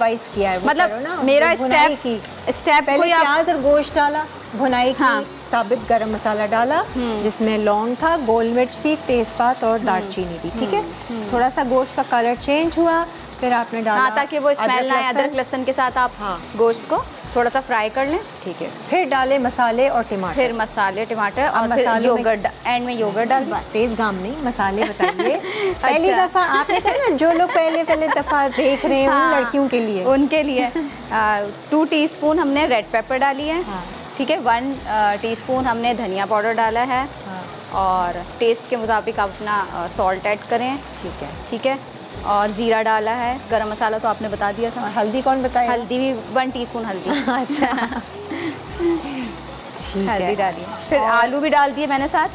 वाइज किया है, मतलब ना, मेरा स्टेप पहले प्याज और गोश्त डाला, भुनाई की, साबित गरम मसाला डाला जिसमें लौंग था, गोल मिर्च थी, तेजपात और दालचीनी थी। ठीक है, थोड़ा सा गोश्त का कलर चेंज हुआ, फिर आपने डाला, ताकि वो स्मेल ना आए। अदरक लहसुन के साथ आप गोश्त को थोड़ा सा फ्राई कर लें। ठीक है, फिर डाले मसाले और टमाटर, फिर मसाले, टमाटर और फिर योगर्ट, एंड में योगर्ट डाल। तेज गाम नहीं, मसाले बताइए। पहली दफ़ा आपने कहा ना, जो लोग पहले दफ़ा देख रहे हैं उन लड़कियों के लिए, उनके लिए 2 टीस्पून हमने रेड पेपर डाली है। ठीक है, 1 टीस्पून हमने धनिया पाउडर डाला है, और टेस्ट के मुताबिक आप अपना सॉल्ट ऐड करें। ठीक है, और ज़ीरा डाला है, गरम मसाला तो आपने बता दिया था। और हल्दी कौन बताया? हल्दी भी 1 टीस्पून हल्दी। अच्छा, हल्दी डाली, फिर आलू भी डाल दिए मैंने साथ।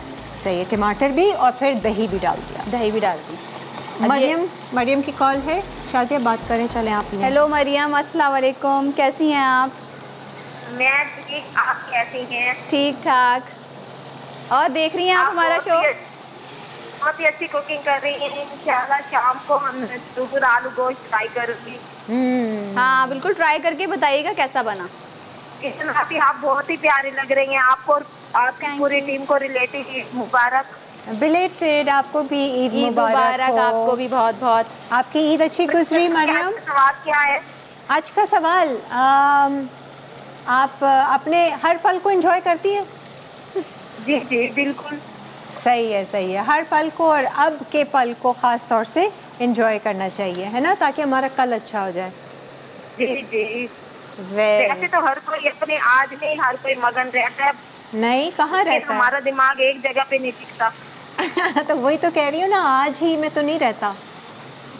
सही है, टमाटर भी, और फिर दही भी डाल दिया। दही भी डाल दी। मरियम की कॉल है, शाजिया बात करें, चलें आप। हेलो मरियम, अस्सलाम वालेकुम, कैसी हैं आप? मैं ठीक, आप कैसी हैं? ठीक ठाक। और देख रही हैं आप हमारा शो? बहुत ही अच्छी कुकिंग कर रही हैं। इंशाल्लाह शाम को हम जरूर आलू गोश्त ट्राई करूंगी। हाँ बिल्कुल, ट्राई करके बताइएगा कैसा बना। इतना भी आप बहुत ही प्यारी लग रही हैं। आपको और आपकी पूरी टीम को रिलेटेड ईद मुबारक। बिलेटेड आपको भी ईद मुबारक हो। आपको भी बहुत बहुत। आपकी ईद अच्छी गुजरी मरियम। सवाल क्या है आज का सवाल? आप अपने हर पल को एंजॉय करती हैं? जी जी बिल्कुल सही है, सही है। हर पल को और अब के पल को ख़ास तौर से एंजॉय करना चाहिए, है ना, ताकि हमारा कल अच्छा हो जाए। जी जी। वैसे तो हर कोई अपने आज में हर कोई मगन रहता है। नहीं, कहाँ रहता है? हमारा दिमाग एक जगह पे नहीं टिकता। तो वही तो कह रही हूँ ना, आज ही में तो नहीं रहता।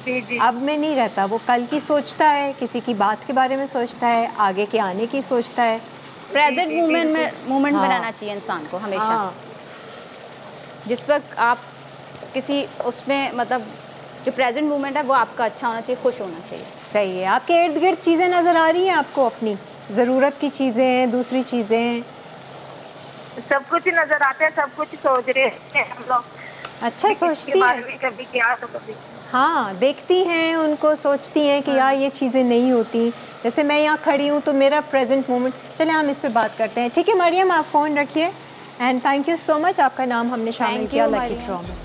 जी जी। अब में नहीं रहता, वो कल की सोचता है, किसी की बात के बारे में सोचता है, आगे के आने की सोचता है। प्रेजेंट मोमेंट बनाना चाहिए इंसान को हमेशा। हाँ। जिस वक्त आप किसी उसमें मतलब जो प्रेजेंट मोमेंट है वो आपका अच्छा होना चाहिए, खुश होना चाहिए। सही है। आपके इर्द गिर्द चीज़ें नज़र आ रही हैं आपको? अपनी ज़रूरत की चीज़ें, दूसरी चीज़ें, सब कुछ नजर आता है, सब कुछ सोच रहे हैं हम लोग। अच्छा सोचती है? कभी क्या तो कभी। हाँ, देखती हैं उनको, सोचती हैं कि यार ये चीज़ें नहीं होती। जैसे मैं यहाँ खड़ी हूँ तो मेरा प्रेजेंट मोमेंट। चले हम इस पे बात करते हैं, ठीक है मरियम? आप फ़ोन रखिए and thank you so much. आपका नाम हमने शामिल किया लकी ड्रॉ में।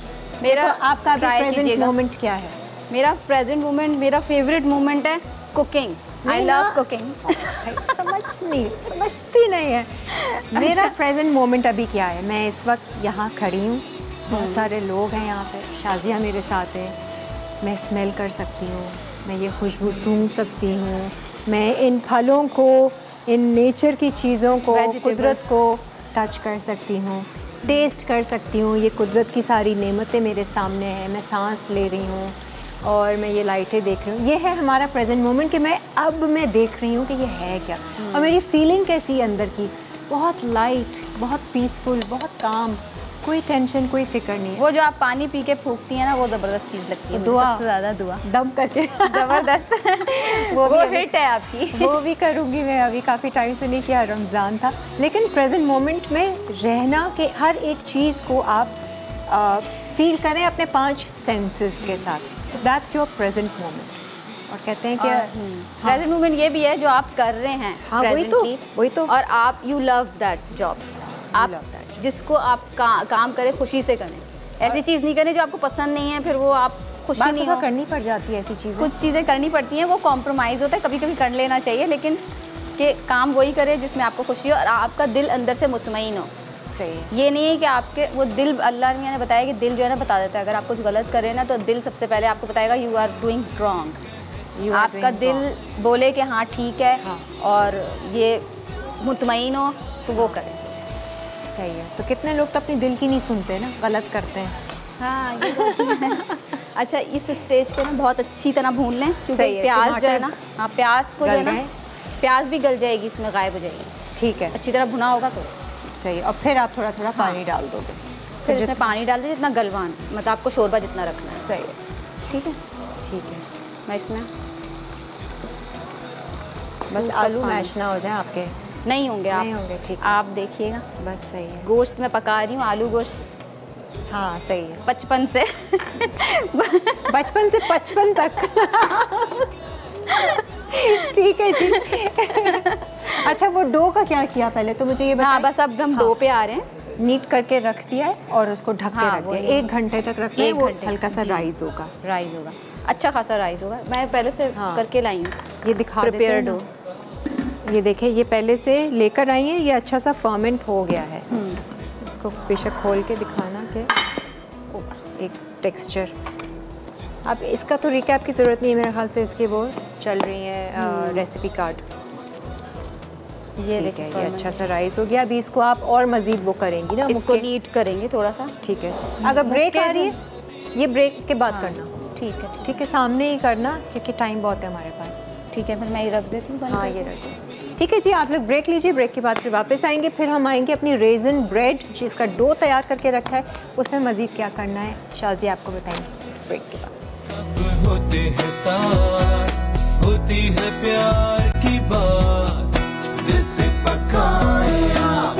मेरा तो आपका प्रेजेंट मोमेंट क्या है? मेरा प्रेजेंट मोमेंट, मेरा फेवरेट मोमेंट है कुकिंग। I love cooking. समझती नहीं है। मेरा प्रेजेंट मोमेंट अभी क्या है? मैं इस वक्त यहाँ खड़ी हूँ, बहुत सारे लोग हैं यहाँ पे, शाजिया मेरे साथ है, मैं स्मेल कर सकती हूँ, मैं ये खुशबू सूंघ सकती हूँ, मैं इन फलों को, इन नेचर की चीज़ों को, कुदरत को टच कर सकती हूँ, टेस्ट कर सकती हूँ। ये कुदरत की सारी नेमतें मेरे सामने हैं, मैं सांस ले रही हूँ और मैं ये लाइटें देख रही हूँ। ये है हमारा प्रेजेंट मोमेंट कि मैं देख रही हूँ कि ये है क्या, और मेरी फीलिंग कैसी है अंदर की, बहुत लाइट, बहुत पीसफुल, बहुत काम, कोई टेंशन, कोई फिक्र नहीं। वो जो आप पानी पी के फूकती हैं ना, वो ज़बरदस्त चीज़ लगती है। दुआ, सबसे ज़्यादा दुआ दम करके ज़बरदस्त। वो हिट है आपकी। वो भी करूँगी मैं। अभी काफ़ी टाइम से नहीं किया, रमज़ान था। लेकिन प्रेजेंट मोमेंट में रहना के हर एक चीज़ को आप फील करें अपने 5 सेंसेस के साथ। That's your present moment. और कहते हैं कि प्रेजेंट मोमेंट ये भी है जो आप कर रहे हैं। हाँ, वही तो। और आप यू लव दैट जॉब। आप जिसको आप काम करें खुशी से करें। ऐसी चीज़ नहीं करें जो आपको पसंद नहीं है, फिर वो आप खुशी नहीं हो। करनी पड़ जाती है ऐसी चीज़ें। कुछ चीज़ें करनी पड़ती हैं, वो कॉम्प्रोमाइज़ होता है, कभी कभी कर लेना चाहिए, लेकिन कि काम वही करें जिसमें आपको खुशी हो और आपका दिल अंदर से मुतमईन हो। सही। ये नहीं है कि आपके वो दिल, अल्लाह ने बताया कि दिल जो है ना बता देता है, अगर आप कुछ गलत करें ना तो दिल सबसे पहले आपको बताएगा यू आर डूइंग रॉन्ग। आपका दिल बोले कि हाँ ठीक है, हाँ। और ये मुतमईन हो तो वो करें। सही है। तो कितने लोग तो अपने दिल की नहीं सुनते ना, गलत करते हैं। हाँ ये बात है। अच्छा, इस स्टेज पे ना बहुत अच्छी तरह भून लें, क्योंकि प्याज जो है ना, हाँ प्याज को जो है ना, प्याज भी गल जाएगी, इसमें गायब हो जाएगी। ठीक है, अच्छी तरह भुना होगा तो सही। और फिर आप थोड़ा थोड़ा पानी डाल दोगे। फिर इसमें पानी डाल दीजिए जितना गलवान, मतलब आपको शोरबा जितना रखना है। सही है, ठीक है। ठीक है। मैं इसमें बस आलू मैश ना हो जाए आपके। नहीं होंगे, नहीं होंगे, ठीक है। आप देखिएगा। बस सही है। गोश्त में पका रही हूँ, आलू गोश्त। हाँ सही है। 55 से बचपन से 55 तक। ठीक है जी। अच्छा, वो डो का क्या किया पहले तो मुझे ये बताइए। हाँ बस अब हम डो पे आ रहे हैं। नीट करके रख दिया है और उसको ढक के रख दिया। 1 घंटे तक रखना है, वो हल्का सा राइस होगा। अच्छा खासा राइस होगा। मैं पहले से करके लाई हूँ। ये दिखा देते हैं डो। ये देखें, ये पहले से लेकर आई है, ये अच्छा सा फर्मेंट हो गया है। इसको बेशक खोल के दिखाना कि एक टेक्सचर। अब इसका तो रिकैप की ज़रूरत नहीं है मेरे ख्याल से, इसके वो चल रही है रेसिपी कार्ड। ये देखिए, ये अच्छा सा राइस हो गया। अभी इसको आप और मज़ीद वो करेंगी ना, इसको नीट करेंगे थोड़ा सा। ठीक है। अगर ब्रेक आ रही है, ये ब्रेक के बाद करना। ठीक है, ठीक है, सामने ही करना क्योंकि टाइम बहुत है हमारे पास। ठीक है, फिर मैं ये रख देती हूँ। हाँ ये रख दो। ठीक है जी, आप लोग ब्रेक लीजिए। ब्रेक के बाद फिर वापस आएंगे। फिर हम आएंगे अपनी रेज़न ब्रेड जिसका डो तैयार करके रखा है, उसमें मज़ीद क्या करना है शाजी आपको बताएंगे इस ब्रेक के बाद। सब होते हैं साथ, होती है प्यार की बात, दिल से पकाए आप।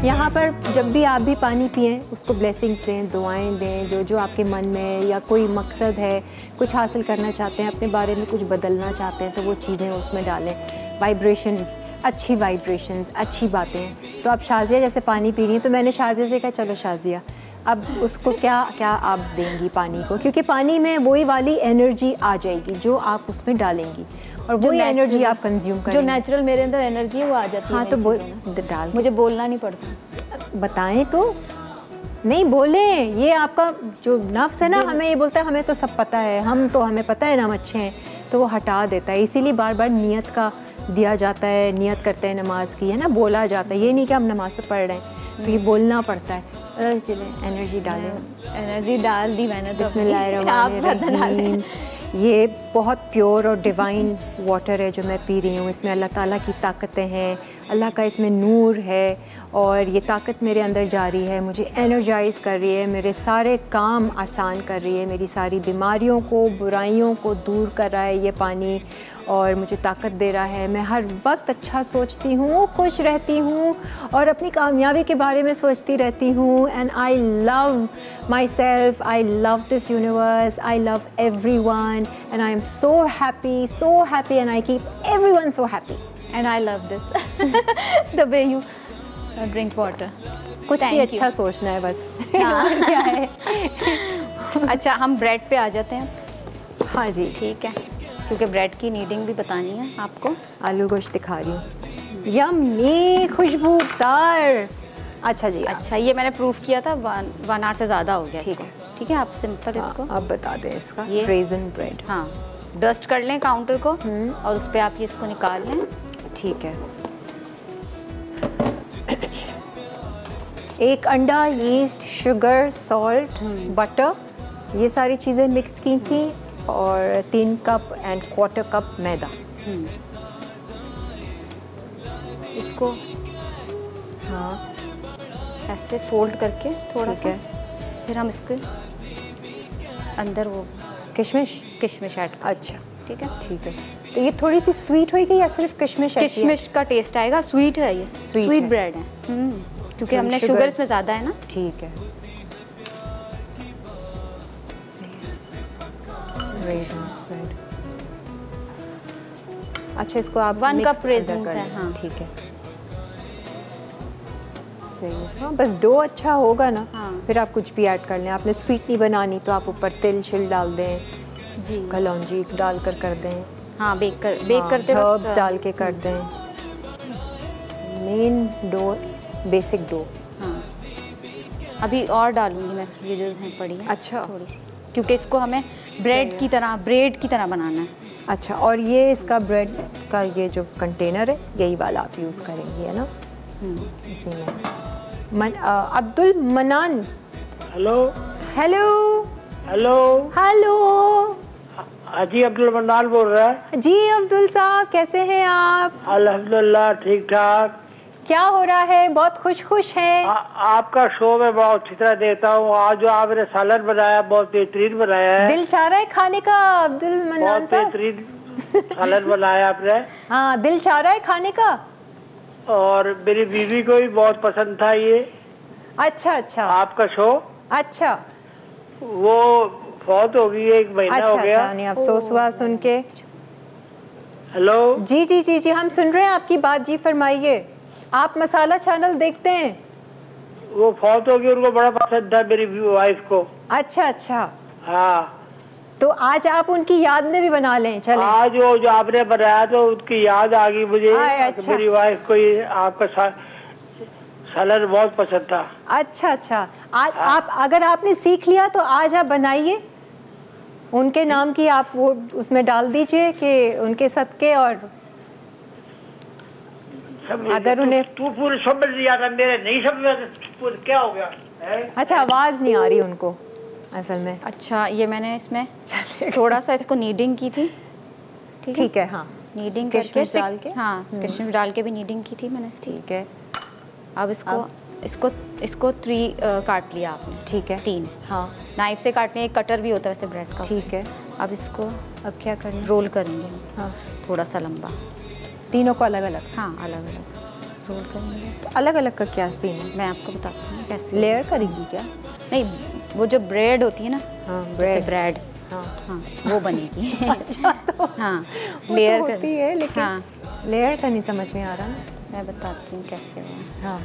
यहाँ पर जब भी आप भी पानी पिएं उसको ब्लेसिंग्स दें, दुआएं दें, जो जो आपके मन में या कोई मकसद है, कुछ हासिल करना चाहते हैं, अपने बारे में कुछ बदलना चाहते हैं, तो वो चीज़ें उसमें डालें। वाइब्रेशंस, अच्छी वाइब्रेशंस, अच्छी बातें। तो अब शाज़िया जैसे पानी पी रही हैं, तो मैंने शाज़िया से कहा चलो शाज़िया अब उसको क्या क्या आप देंगी पानी को, क्योंकि पानी में वही वाली एनर्जी आ जाएगी जो आप उसमें डालेंगी और वही एनर्जी आप कंज्यूम करेंगे। जो नेचुरल मेरे अंदर एनर्जी है वो आ जाती है। हाँ, तो डाल मुझे बोलना नहीं पड़ता। बताएं तो नहीं बोले, ये आपका जो नफ्स है ना, हमें ये बोलता है हमें तो सब पता है, हमें पता है ना हम अच्छे हैं, तो वो हटा देता है। इसीलिए बार बार नियत का दिया जाता है, नियत करते हैं नमाज की, है ना, बोला जाता है। ये नहीं कि हम नमाज तो पढ़ रहे हैं, तो ये बोलना पड़ता है। चले एनर्जी डालें। एनर्जी डाल दी मैंने तो। बिस्मिल्लाहिर्रहमानिर्रहीम। ये बहुत प्योर और डिवाइन वाटर है जो मैं पी रही हूँ। इसमें अल्लाह ताला की ताकतें हैं, अल्लाह का इसमें नूर है और ये ताकत मेरे अंदर जारी है, मुझे एनर्जाइज़ कर रही है, मेरे सारे काम आसान कर रही है, मेरी सारी बीमारियों को, बुराइयों को दूर कर रहा है ये पानी और मुझे ताकत दे रहा है। मैं हर वक्त अच्छा सोचती हूँ, खुश रहती हूँ और अपनी कामयाबी के बारे में सोचती रहती हूँ। And I love my self, I love this universe, I love everyone and I am so happy and I keep everyone so happy and I love this the way you drink water. कुछ भी अच्छा सोचना है बस। हाँ। क्या है। अच्छा, हम ब्रेड पे आ जाते हैं। हाँ जी, ठीक है, क्योंकि ब्रेड की नीडिंग भी बतानी है आपको। आलू गोश्त दिखा रही हूँ, यम्मी, खुशबूदार। अच्छा जी, अच्छा, ये मैंने प्रूफ किया था, 1 आवर से ज़्यादा हो गया। ठीक है, ठीक है, आप सिंपल इसको अब बता दें इसका। ये रेज़न ब्रेड, हाँ, डस्ट कर लें काउंटर को और उस पर आप ये इसको निकाल लें। ठीक है। एक अंडा, यीस्ट, शुगर, सॉल्ट, बटर, ये सारी चीज़ें मिक्स की थी और 3 कप एंड 1/4 कप मैदा। इसको हाँ ऐसे फोल्ड करके थोड़ा सा, फिर हम इसके अंदर वो किशमिश ऐड। अच्छा, ठीक है, ठीक है। तो ये थोड़ी सी स्वीट होगी या सिर्फ किशमिश? किशमिश का टेस्ट आएगा, स्वीट है ये, स्वीट ब्रेड है क्योंकि हमने शुगर इसमें ज़्यादा है ना। ठीक है। रेज़न्स ब्रेड, अच्छा, इसको आप 1 कप रेज़न्स है। हाँ, ठीक है, सही। हाँ, बस डो अच्छा होगा ना। हाँ, फिर आप कुछ भी ऐड कर लें। आपने स्वीट नहीं बनानी तो आप ऊपर तिल शिल डाल दें जी, कलौंजी डाल कर दें। हाँ, बेक करते वक्त हर्ब्स डाल के कर दें। Main dough, basic dough. हाँ, अभी और डालूंगी मैं, ये जो है पड़ी है अच्छा, थोड़ी सी, क्योंकि इसको हमें ब्रेड की तरह बनाना है। अच्छा, और ये इसका ब्रेड का ये जो कंटेनर है यही वाला आप यूज़ करेंगी, है ना? इसी में। Abdul Manan. Hello hello hello hello. Haji Abdul Manan बोल रहा है। जी अब्दुल साहब, कैसे हैं आप? अल्हम्दुलिल्लाह, ठीक ठाक। क्या हो रहा है? बहुत खुश हैं। आपका शो में बहुत अच्छी तरह देखता हूँ। आज जो आपने सालन बनाया बहुत बेहतरीन बनाया है। दिल चाह रहा है खाने का अब्दुल मनान साहब। बहुत बेहतरीन सालन बनाया आपने। हाँ, दिल चाह रहा है खाने का। और मेरी बीवी को भी बहुत पसंद था ये। अच्छा अच्छा, आपका शो। अच्छा, वो फौत हो गई, 1 महीना हो गया। अच्छा, नहीं अफसोस हुआ सुन के। हेलो जी जी जी जी, हम सुन रहे हैं आपकी बात। जी फरमाइए। आप मसाला चैनल देखते हैं? वो फौत हो गई, उनको बड़ा पसंद था मेरी वाइफ को। अच्छा अच्छा, हाँ, तो आज आप उनकी याद में भी बना लें। चलें, आज वो जो आपने बनाया तो उसकी याद आ गई मुझे। अच्छा। मेरी वाइफ को ये आपका सालन बहुत पसंद था। अच्छा अच्छा, आज आप अगर आपने सीख लिया तो आज आप बनाइए, उनके नाम की आप वो उसमें डाल दीजिए कि उनके सदके। और अगर उन्हें तू पूरी समझ लिया था, मेरे नहीं समझ, क्या हो गया है? अच्छा, आवाज़ नहीं आ रही उनको असल में। अच्छा, ये मैंने इसमें थोड़ा सा इसको नीडिंग की थी। ठीक है, हाँ, नीडिंग करके डाल के, हाँ, किशमिश डाल के भी नीडिंग की थी मैंने। ठीक है। अब इसको 3 काट लिया आपने। ठीक है, 3। हाँ, नाइफ से काटने, एक कटर भी होता है वैसे ब्रेड का। ठीक है। अब इसको अब क्या करना? रोल करेंगे। हाँ, थोड़ा सा लंबा, तीनों को अलग अलग। हाँ, अलग अलग। रोल करेंगे। तो अलग अलग का क्या सीन है? मैं आपको बताती हूँ कैसे। लेयर करेंगी क्या? नहीं, वो जो ब्रेड होती है ना, हाँ, ब्रेड, हाँ हाँ वो बनेगी। अच्छा, तो हाँ वो लेयर तो होती है, लेकिन हाँ लेयर का नहीं समझ में आ रहा ना। मैं बताती हूँ कैसे होगा। हाँ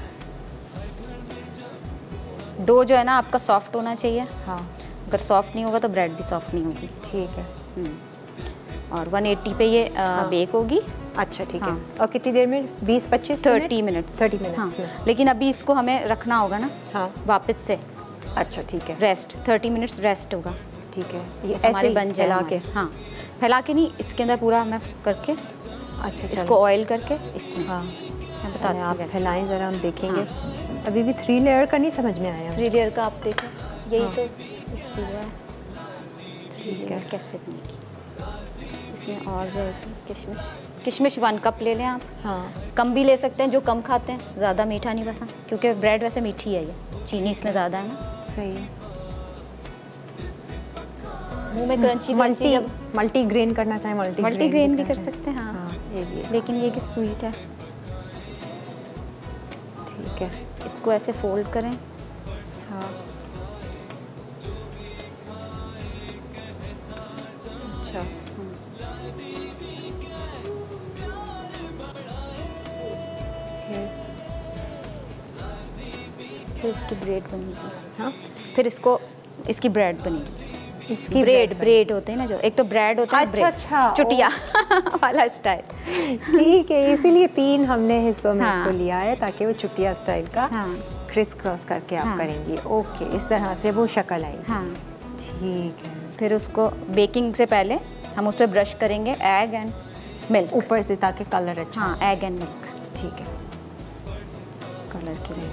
डो जो है ना आपका सॉफ्ट होना चाहिए। हाँ अगर सॉफ्ट नहीं होगा तो ब्रेड भी सॉफ्ट नहीं होगी। ठीक है। और 180 पे ये बेक होगी। अच्छा ठीक हाँ। है। और कितनी देर में? 20-25 30 मिनट्स। 30 मिनट्स हाँ। में। लेकिन अभी इसको हमें रखना होगा ना हाँ वापस से अच्छा ठीक है। रेस्ट, 30 मिनट्स रेस्ट होगा। ठीक है, ये ऐसे हमारे बन जाए फैला के। हाँ फैला के नहीं, इसके अंदर पूरा मैं करके अच्छा इसको ऑयल करके इसमें हाँ मैं बताती हूँ आप कैसे। फैलाएं ज़रा, हम देखेंगे। अभी भी 3 लेयर का नहीं समझ में आया। 3 लेयर का आप देखो, यही हाँ। तो इसकी हुआ है। 3 ठीक है। लेयर कैसे बनेगी? इसमें और जाएगी किशमिश। किशमिश 1 कप ले लें आप। हाँ कम भी ले सकते हैं, जो कम खाते हैं, ज़्यादा मीठा नहीं पसंद, क्योंकि ब्रेड वैसे मीठी है, ये चीनी इसमें ज़्यादा है ना। सही है। मुंह में क्रंची क्रंची जब मल्टी ग्रेन करना चाहे मल्टी ग्रेन भी कर सकते हैं। हाँ ये भी है। लेकिन ये कि स्वीट है। ठीक है। इसको ऐसे फोल्ड करें। हाँ अच्छा फिर इसकी ब्रेड बनेगी। हाँ फिर इसकी ब्रेड बनेगी। इसकी ब्रेड होते हैं ना, जो एक तो ब्रेड होता है, अच्छा, ब्रेड, अच्छा, चुटिया वाला स्टाइल। ठीक है, इसीलिए 3 हमने हिस्सों में हाँ। इसको लिया है, ताकि वो चुटिया स्टाइल का हाँ क्रिस क्रॉस करके आप हाँ। करेंगी। ओके, इस तरह से वो शक्ल आएगी। हाँ। ठीक है। फिर उसको बेकिंग से पहले हम उस पर ब्रश करेंगे एग एंड मिल्क ऊपर से, ताकि कलर अच्छा हाँ आ जाए। एग एंड मिल्क ठीक है। कलर के लिए।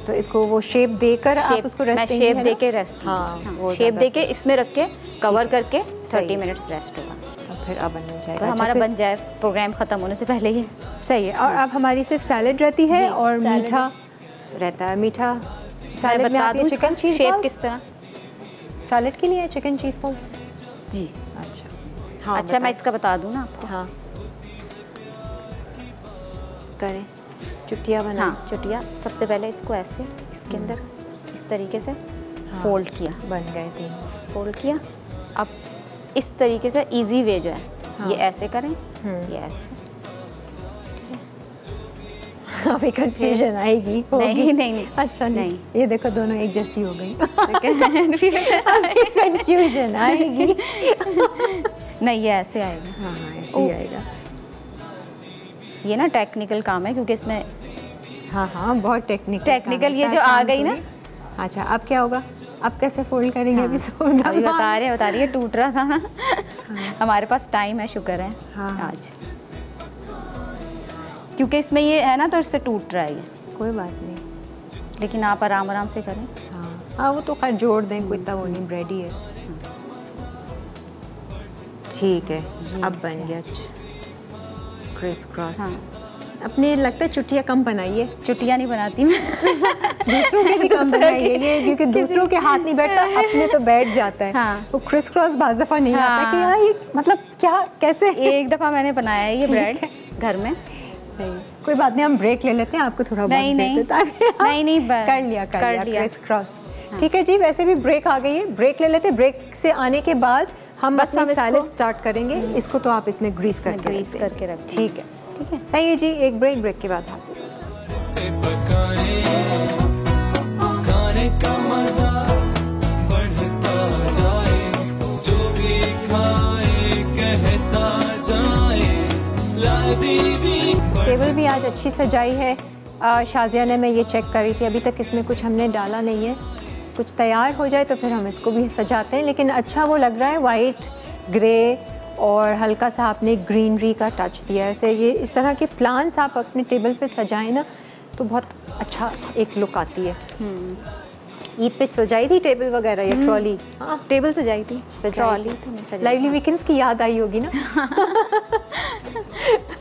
तो इसको वो शेप देकर आप शेप उसको मैं रेस्ट शेप दे के रेस्ट हाँ, शेप दे के इसमें रख के कवर करके सही 30 मिनट्स रेस्ट होगा। और फिर अवन में जाएगा। तो हमारा बन जाए प्रोग्राम ख़त्म होने से पहले ही। सही है। और अब हमारी सिर्फ सैलेड रहती है जी, और सैलेड मीठा रहता है। मीठा मैं सैलेड में बता आप दूँ चिकन चीज़ शेप किस तरह। सैलेड के लिए चिकन चीज़ बॉल्स। जी अच्छा हाँ अच्छा, मैं इसका बता दूँ ना आपको। हाँ करें, चुटिया बना। हाँ चुटिया। सबसे पहले इसको ऐसे इसके अंदर इस तरीके से फोल्ड किया, बन गए 3। फोल्ड किया। अब इस तरीके से इजी वे जो है हाँ। ये ऐसे करें, ये ऐसे। अभी कंफ्यूजन आएगी। नहीं अच्छा नहीं, ये देखो दोनों एक जैसी हो गई। कंफ्यूजन कंफ्यूजन आएगी। नहीं, ये ऐसे आएगा। हाँ हाँ ऐसे ही आएगा। ये ना टेक्निकल काम है, क्योंकि इसमें हाँ हाँ बहुत टेक्निकल ये जो आ गई ना। अच्छा अब क्या होगा? अब कैसे फोल्ड करेंगे? हाँ, अभी बता रही है टूट रहा था ना। हाँ। हमारे पास टाइम है, शुक्र है हाँ। आज, क्योंकि इसमें ये है ना तो इससे टूट रहा है ये। कोई बात नहीं, लेकिन आप आराम आराम से करें। हाँ हाँ वो तो खैर जोड़ दें, कोई इतना वो नहीं, ब्रेड ही है। ठीक है, अब बन गया क्रिस क्रॉस। हाँ। अपने लगता है चुटिया कम बनाइए। चुटिया नहीं बनाती मैं। दूसरों के भी कम बनाइए ये, क्योंकि दूसरों के हाथ नहीं बैठता, अपने तो बैठ जाता है। हाँ। वो क्रिस क्रॉस बाज़ दफ़ा नहीं आता हाँ। कि यार ये मतलब क्या कैसे। एक दफ़ा मैंने बनाया है ये ब्रेड घर में। सही, कोई बात नहीं, हम ब्रेक ले लेते हैं, आपको थोड़ा नहीं, बहुत देते ताकि आप नहीं, कर लिया क्रिस क्रॉस। ठीक है जी, वैसे भी ब्रेक आ गई है, ब्रेक ले लेते हैं। ब्रेक से आने के बाद हम बस अपनी हम सैलेड स्टार्ट करेंगे। इसको तो आप इसमें ग्रीस करके रख दें। ठीक है, ठीक है, सही है जी। एक ब्रेक के बाद हासिल से पकाए खाने का मजा बढ़ता जाए, जो भी खाए कहता जाए लाडली। टेबल भी आज अच्छी सजाई है। शाजिया ने, मैं ये चेक कर रही थी, अभी तक इसमें कुछ हमने डाला नहीं है। कुछ तैयार हो जाए तो फिर हम इसको भी सजाते हैं। लेकिन अच्छा वो लग रहा है, वाइट ग्रे और हल्का सा आपने ग्रीनरी का टच दिया है। ऐसे ये इस तरह के प्लांट्स आप अपने टेबल पे सजाएं ना तो बहुत अच्छा एक लुक आती है। ईद पे सजाई थी टेबल वगैरह या ट्रॉली? हाँ टेबल सजाई थी, ट्रॉली तो नहीं सजाई। लाइवली वीकेंड्स की याद आई होगी ना।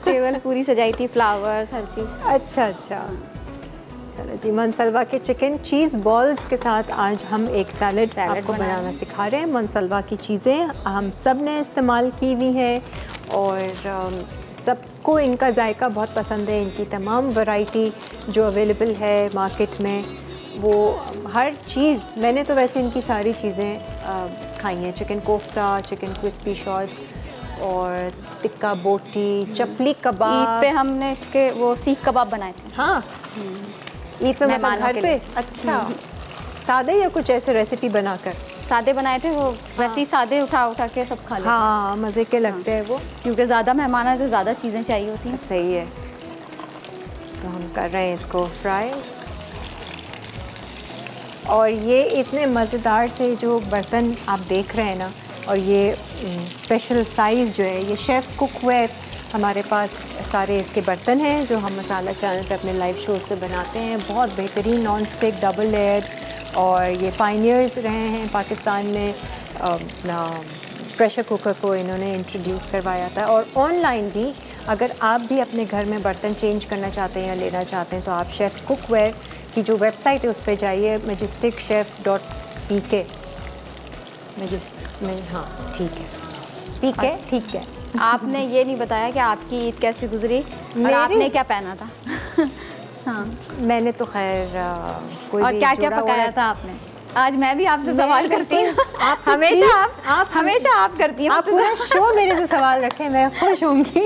टेबल पूरी सजाई थी, फ्लावर्स हर चीज़। अच्छा अच्छा, चलो जी। मनसलवा के चिकन चीज़ बॉल्स के साथ आज हम एक सैलेड आपको बनाना सिखा रहे हैं। मनसलवा की चीज़ें हम सब ने इस्तेमाल की हुई हैं और सबको इनका जायका बहुत पसंद है। इनकी तमाम वैरायटी जो अवेलेबल है मार्केट में, वो हर चीज़, मैंने तो वैसे इनकी सारी चीज़ें खाई हैं। Chicken kofta, chicken crispy shots और टिक्का बोटी, चपली कबाब। ईद पे हमने इसके वो सीख कबाब बनाए थे। हाँ, ईद पे मतलब घर पे। अच्छा, सादे या कुछ ऐसे रेसिपी बनाकर? सादे बनाए थे वो, वैसे ही सादे उठा के सब खा लेते हैं। हाँ, मज़े के लगते हैं वो, क्योंकि ज़्यादा मेहमान आए तो ज़्यादा चीज़ें चाहिए होती हैं। सही है। तो हम कर रहे हैं इसको फ्राई। और ये इतने मज़ेदार से जो बर्तन आप देख रहे हैं ना, और ये स्पेशल साइज़ जो है, ये शेफ़ कुकवेयर हमारे पास सारे इसके बर्तन हैं जो हम मसाला चैनल पे अपने लाइव शोज़ पे बनाते हैं। बहुत बेहतरीन नॉन स्टिक डबल लेयर, और ये पायनियर्स रहे हैं पाकिस्तान में। अपना प्रेशर कुकर को इन्होंने इंट्रोड्यूस करवाया था। और ऑनलाइन भी अगर आप भी अपने घर में बर्तन चेंज करना चाहते हैं या लेना चाहते हैं, तो आप शेफ़ कुकवेयर की जो वेबसाइट है उस पर जाइए, majesticchef.pk। हाँ, ठीक है, PK, ठीक है। आपने ये नहीं बताया कि आपकी ईद कैसे गुजरी और आपने क्या पहना था? हाँ, मैंने तो खैर कोई और क्या क्या पकाया था आपने? आज मैं भी आपसे सवाल करती हूँ। आप हमेशा आप करती हैं। आप पूरा शो मेरे से सवाल रखें, मैं खुश होंगी।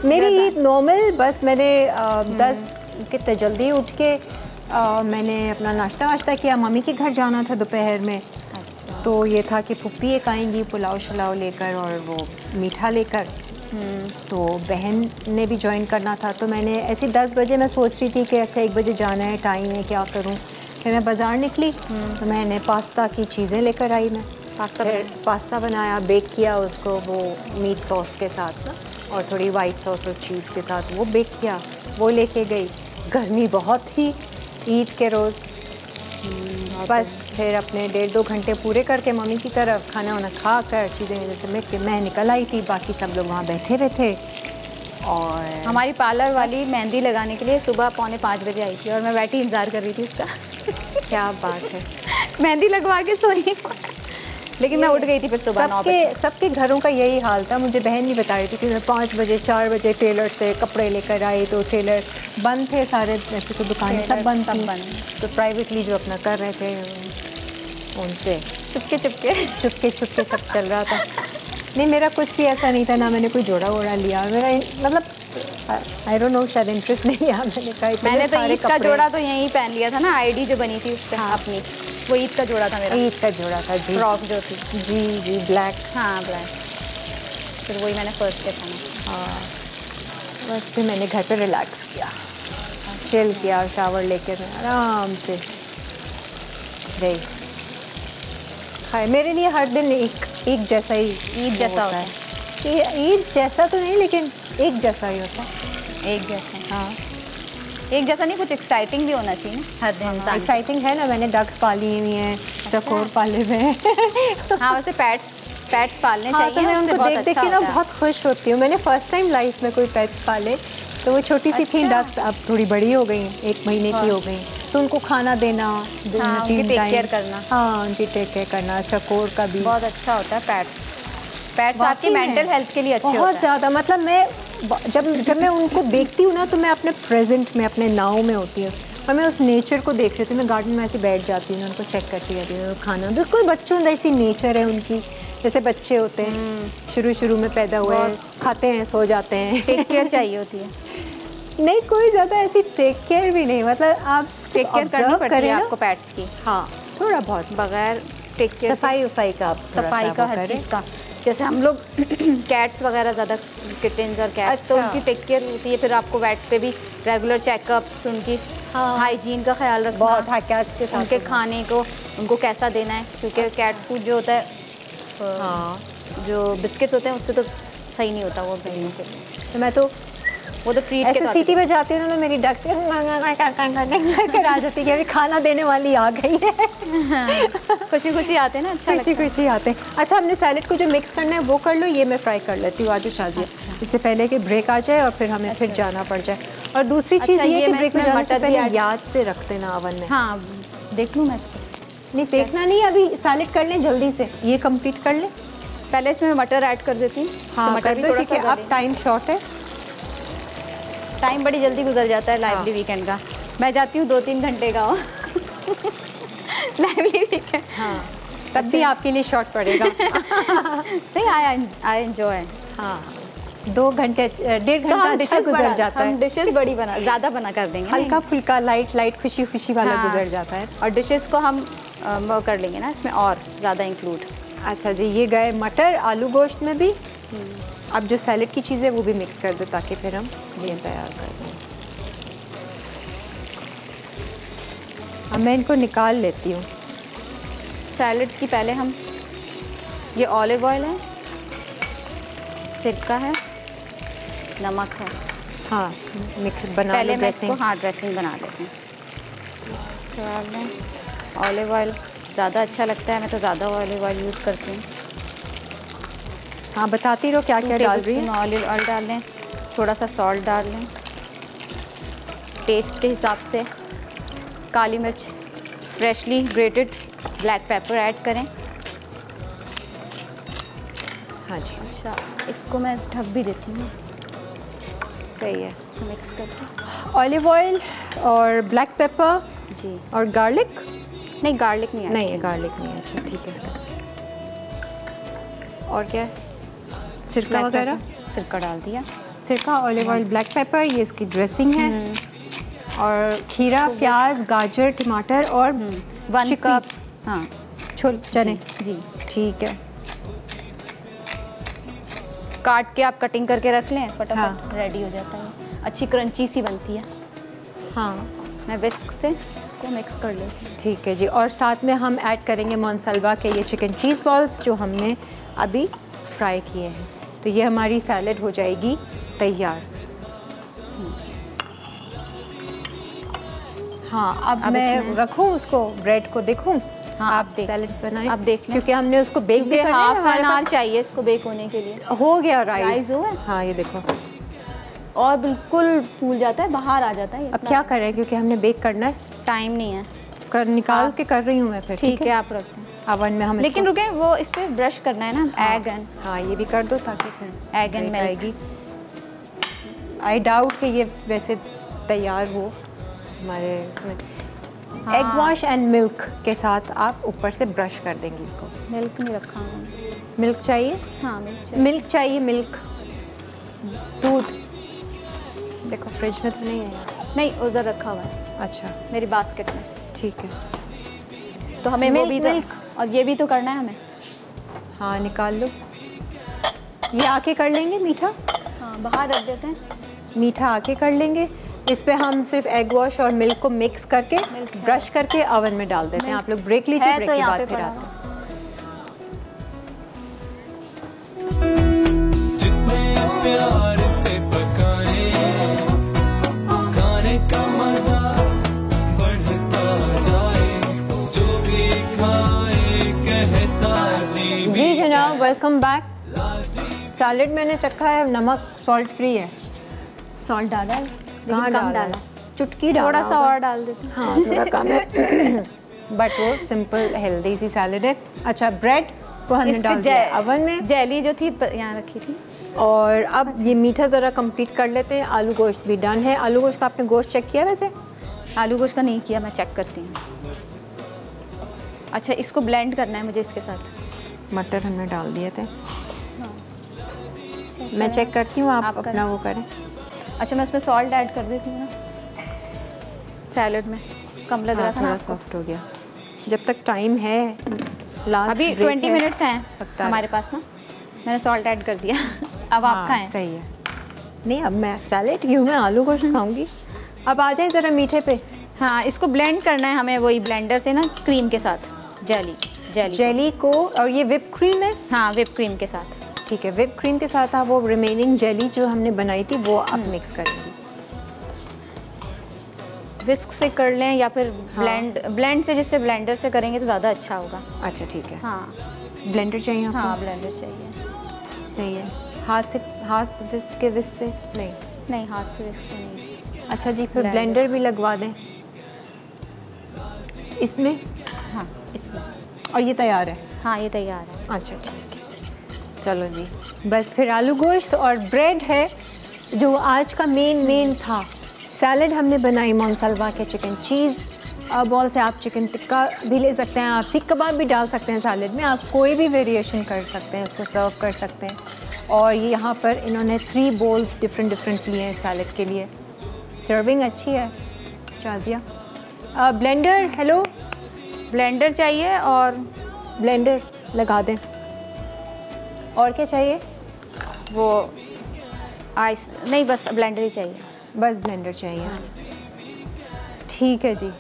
मेरी ईद नॉर्मल, बस मैंने 10 कितने जल्दी उठ के मैंने अपना नाश्ता वाश्ता किया। मम्मी के घर जाना था दोपहर में। अच्छा। तो ये था कि पुप्पी एक आएंगी पुलाव शलाव लेकर और वो मीठा लेकर। तो बहन ने भी ज्वाइन करना था। तो मैंने ऐसे 10 बजे मैं सोच रही थी कि अच्छा 1 बजे जाना है, टाइम है, क्या करूं। फिर मैं बाज़ार निकली तो मैंने पास्ता की चीज़ें लेकर आई। मैं पास्ता बनाया, बेक किया उसको वो मीट सॉस के साथ ना, और थोड़ी वाइट सॉस और चीज़ के साथ वो बेक किया, वो लेके गई। गर्मी बहुत थी ईद के रोज़। बस फिर अपने 1.5-2 घंटे पूरे करके मम्मी की तरफ खाना वाना खा कर चीज़ें जैसे मैं निकल आई थी। बाकी सब लोग वहाँ बैठे हुए थे। और हमारी पार्लर वाली मेहंदी लगाने के लिए सुबह 4:45 बजे आई थी और मैं बैठी इंतज़ार कर रही थी उसका। क्या बात है। मेहंदी लगवा के सोई, लेकिन मैं उठ गई थी फिर सुबह 9 बजे। सबके घरों का यही हाल था। मुझे बहन नहीं बता रही थी कि मैं 5 बजे 4 बजे टेलर से कपड़े लेकर आई, तो टेलर बंद थे सारे, वैसे तो दुकानें सब बंद थी। तो प्राइवेटली जो अपना कर रहे थे उनसे चुपके सब चल रहा था। नहीं, मेरा कुछ भी ऐसा नहीं था, ना मैंने कोई जोड़ा वोड़ा लिया। मेरा मतलब आई डोंट नो, शायद इंटरेस्ट नहीं आया। मैंने तो ईद का जोड़ा तो यहीं पहन लिया था ना, आईडी जो बनी थी उस पर। हाँ, अपनी वो ईद का जोड़ा था मेरा। ईद का जोड़ा था जी, फ्रॉक जो थी। जी ब्लैक। हाँ, ब्लैक। फिर वही मैंने फर्स्ट पे पहना। हाँ, बस फिर मैंने घर पे रिलैक्स किया, चिल किया, शावर लेके मैं आराम से गई। हाँ, मेरे लिए हर दिन एक जैसा ही ईद जैसा होता है। ईद जैसा तो नहीं, लेकिन एक जैसा ही होता है। एक जैसा? हाँ, एक जैसा नहीं, कुछ एक्साइटिंग भी होना चाहिए हर दिन। एक्साइटिंग है ना, मैंने डक्स पाली हुई हैं, चकोर पाले हुए हैं। हाँ, वैसे पेट्स पालने चाहिए। तो मैं उनको देख के ना बहुत खुश होती हूँ। मैंने फर्स्ट टाइम लाइफ में कोई पेट्स पाले, तो वो छोटी सी थी डक्स, अब थोड़ी बड़ी हो गई, 1 महीने की हो गई। तो उनको खाना देना, उनकी टेक केयर करना। हाँ, उनकी टेक केयर करना। चकोर का भी बहुत अच्छा होता है। पेट्स आपकी मेंटल हेल्थ के लिए अच्छे होते हैं बहुत ज़्यादा। मतलब मैं जब मैं उनको देखती हूँ ना, तो मैं अपने प्रेजेंट में, अपने नाव में होती हूँ और मैं उस नेचर को देख रही थी। मैं गार्डन में ऐसे बैठ जाती हूँ, उनको चेक करती रहती हूँ। खाना बिल्कुल बच्चों जैसी नेचर है उनकी, जैसे बच्चे होते हैं शुरू में पैदा हुए, खाते हैं, सो जाते हैं। टेक केयर चाहिए होती है। नहीं, कोई ज़्यादा ऐसी टेक केयर भी नहीं, मतलब आप टेक केयर करनी पड़ती है आपको पेट्स की। हाँ, थोड़ा बहुत, बगैर टेक केयर, सफाई का, सफाई का हर चीज़ का। जैसे हम लोग कैट्स वगैरह ज़्यादा, किटन्स और कैट्स, तो उनकी टेक केयर होती है। फिर आपको वेट पे भी रेगुलर चेकअप्स, उनकी हाइजीन का ख्याल रखना बहुत। हाँ, कैट्स के साथ उनके खाने को उनको कैसा देना है, क्योंकि कैट फूड जो होता है, हाँ, जो बिस्किट्स होते हैं उससे तो सही नहीं होता वो बहनों के। तो मैं तो वो तो ट्रीट ऐसे सिटी में जाती हूँ ना, तो मेरी डक कर आ जाती है कि अभी खाना देने वाली आ गई है। खुशी आते हैं ना, अच्छा खुशी आते हैं। अच्छा, हमने सैलेड को जो मिक्स करना है वो कर लो, ये मैं फ्राई कर लेती हूँ आज शादी, इससे पहले कि ब्रेक आ जाए और फिर हमें फिर जाना पड़ जाए। और दूसरी चीज़ ये कि ब्रेक में जाने से पहले याद से रख देना ओवन में। हाँ, देख लूँ मैं इसको। नहीं, देखना नहीं, अभी सैलेड कर लें जल्दी से, ये कंप्लीट कर लें पहले इसमें मटर ऐड कर देती हूँ। हाँ, तो मटर भी थोड़ा सा अब टाइम शॉर्ट है। टाइम बड़ी जल्दी गुजर जाता है लाइवली वीकेंड का। मैं जाती हूँ 2-3 घंटे का लाइवली वीकेंड। हाँ, तब भी आपके लिए शॉर्ट पड़ेगा। नहीं, आई एंजॉय। हाँ, 2 घंटे 1.5 घंटा अच्छा गुजर जाता है। हम डिशेस बड़ी ज़्यादा बना कर देंगे, हल्का फुल्का लाइट खुशी खुशी वाला गुजर जाता है। और डिशेस को हम वो कर लेंगे ना इसमें और ज़्यादा इंक्लूड। अच्छा जी, ये गए मटर आलू गोश्त में भी। अब जो सैलेड की चीज़ें वो भी मिक्स कर दो ताकि फिर हम ये तैयार कर दें। अब मैं इनको निकाल लेती हूँ। सैलेड की पहले हम, ये ऑलिव ऑयल है, सिरका है, नमक है। हाँ, मिक्स बना पहले लो मैं इसको ड्रेसिंग। ड्रेसिंग बना लेते हैं। ऑलिव ऑयल ज़्यादा अच्छा लगता है, मैं तो ज़्यादा ऑलिव ऑयल यूज़ करती हूँ। हाँ, बताती रहो क्या क्या डाल रही है। ऑलिव ऑयल डाल लें, थोड़ा सा सॉल्ट डाल लें टेस्ट के हिसाब से। काली मिर्च freshly grated, black pepper add करें। हाँ जी, अच्छा, इसको मैं ढक भी देती हूँ। सही है। इसको मिक्स करके ऑलिव ऑयल और ब्लैक पेपर जी। और गार्लिक। नहीं, गार्लिक नहीं है। नहीं है, गार्लिक नहीं है। अच्छा, ठीक है। और क्या है? सिरका वगैरह? सिरका डाल दिया। सिरका, ऑलिव ऑयल, ब्लैक पेपर, ये इसकी ड्रेसिंग है। और खीरा, प्याज, गाजर, टमाटर और 1 कप। हाँ, छोले चने। जी। ठीक है। काट के आप कटिंग करके रख लें, फटाफट हाँ। रेडी हो जाता है। अच्छी क्रंची सी बनती है। हाँ, मैं विस्क से इसको मिक्स कर लेती हूँ। ठीक है जी। और साथ में हम ऐड करेंगे मोनसाल्वा के ये चिकन चीज़ बॉल्स जो हमने अभी फ्राई किए हैं। तो ये हमारी सैलेड हो जाएगी तैयार। हाँ, अब मैं रखूँ उसको, ब्रेड को देखूँ। हाँ, आप देख सैलेड बनाएं। आप देख लें, क्योंकि हमने उसको बेक भी करना है। हाफ हमारे एन आवर पास चाहिए इसको बेक होने के लिए। हो गया राइस। राइस हुआ है? हाँ, ये देखो। और बिल्कुल फूल जाता है, बाहर आ जाता है। अब क्या करें, क्योंकि हमने बेक करना है। टाइम नहीं है। निकाल के कर रही हूँ मैं फिर। ठीक है, आप रखें ओवन में हम लेकिन रुके, वो इस पे ब्रश करना है ना, एग एंड। हाँ, ये भी कर दो ताकि फिर एग एंड मिल्क आएगी। आई डाउट कि ये वैसे तैयार हो हमारे इसमें। एग वॉश एंड मिल्क के साथ आप ऊपर से ब्रश कर देंगे इसको। मिल्क नहीं रखा मैंने। मिल्क चाहिए? हाँ, मिल्क चाहिए। मिल्क चाहिए, मिल्क, दूध। देखो फ्रिज में तो नहीं है। नहीं, उधर रखा हुआ है अच्छा, मेरी बास्केट में। ठीक है। तो हमें वो भी मिल्क और ये भी तो करना है हमें। हाँ, निकाल लो। ये आके कर लेंगे मीठा। हाँ, बाहर रख देते हैं। मीठा आके कर लेंगे। इस पे हम सिर्फ एग वॉश और मिल्क को मिक्स करके ब्रश करके ओवन में डाल देते हैं। आप लोग ब्रेक लीजिए, ब्रेक के बाद फिर आते हैं। जितने प्यार से पकाए खाने का मजा बढ़ता जाए, जो भी खाए कहता जी जनाब, वेलकम बैक। सैलेड मैंने चखा है, नमक सॉल्ट फ्री है। सॉल्ट डाला है, कहाँ कम डाला? चुटकी डाला थोड़ा सा होगा। और डाल देते हैं। हाँ, थोड़ा कम है। बट वो सिंपल हेल्दी सी सैलेड है। अच्छा, ब्रेड को हमने डाल दिया ओवन में। जेली जो थी यहाँ रखी थी। और अब ये मीठा ज़रा कंप्लीट कर लेते हैं। आलू गोश्त भी डन है। आलू गोश्त का आपने गोश्त चेक किया वैसे? आलू गोश्त का नहीं किया, मैं चेक करती हूँ। अच्छा, इसको ब्लेंड करना है मुझे इसके साथ। मटर हमने डाल दिए थे। मैं चेक करती हूँ, आप अपना वो करें। अच्छा, मैं इसमें सॉल्ट ऐड कर देती हूँ ना, सैलेड में कम लग रहा था ना थोड़ा आपको? सॉफ्ट हो गया। जब तक टाइम है, लास्ट अभी 20 मिनट्स हैं हमारे पास ना, मैंने सॉल्ट ऐड कर दिया। अब आप खाएं। सही है। नहीं, अब मैं सैलेड की हूँ, मैं आलू गोश्त खाऊंगी। अब आ जाए ज़रा मीठे पे। हाँ, इसको ब्लेंड करना है हमें, वही ब्लेंडर से ना, क्रीम के साथ। जेली को। और ये विप क्रीम है? हाँ, विप क्रीम के साथ। ठीक है, विप क्रीम के साथ आप वो रिमेनिंग जेली जो हमने बनाई थी वो आप मिक्स करेंगी। विस्क से कर लें या फिर ब्लेंड से, जिससे ब्लेंडर से करेंगे तो ज़्यादा अच्छा होगा। अच्छा, ठीक है। हाँ, ब्लेंडर चाहिए आपको? हाँ, ब्लेंडर चाहिए। सही है। हाथ विस्क से नहीं, हाथ से विस्क से नहीं। अच्छा जी, फिर ब्लेंडर भी लगवा दें इसमें। हाँ, इसमें। और ये तैयार है? हाँ, ये तैयार है। अच्छा, ठीक है। चलो जी, बस फिर आलू गोश्त और ब्रेड है जो आज का मेन था। सैलड हमने बनाई मोनसलवा के चिकन चीज़ बॉल से। आप चिकन टिक्का भी ले सकते हैं, आप सीख कबाब भी डाल सकते हैं सैलड में, आप कोई भी वेरिएशन कर सकते हैं, उसको सर्व कर सकते हैं। और ये यहाँ पर इन्होंने 3 बोल्स डिफरेंट लिए हैं सैलड के लिए। सर्विंग अच्छी है शाजिया। ब्लेंडर, हेलो, ब्लेंडर चाहिए और ब्लेंडर लगा दें। और क्या चाहिए? वो आइस नहीं, बस ब्लेंडर ही चाहिए। बस ब्लेंडर चाहिए, ठीक है जी।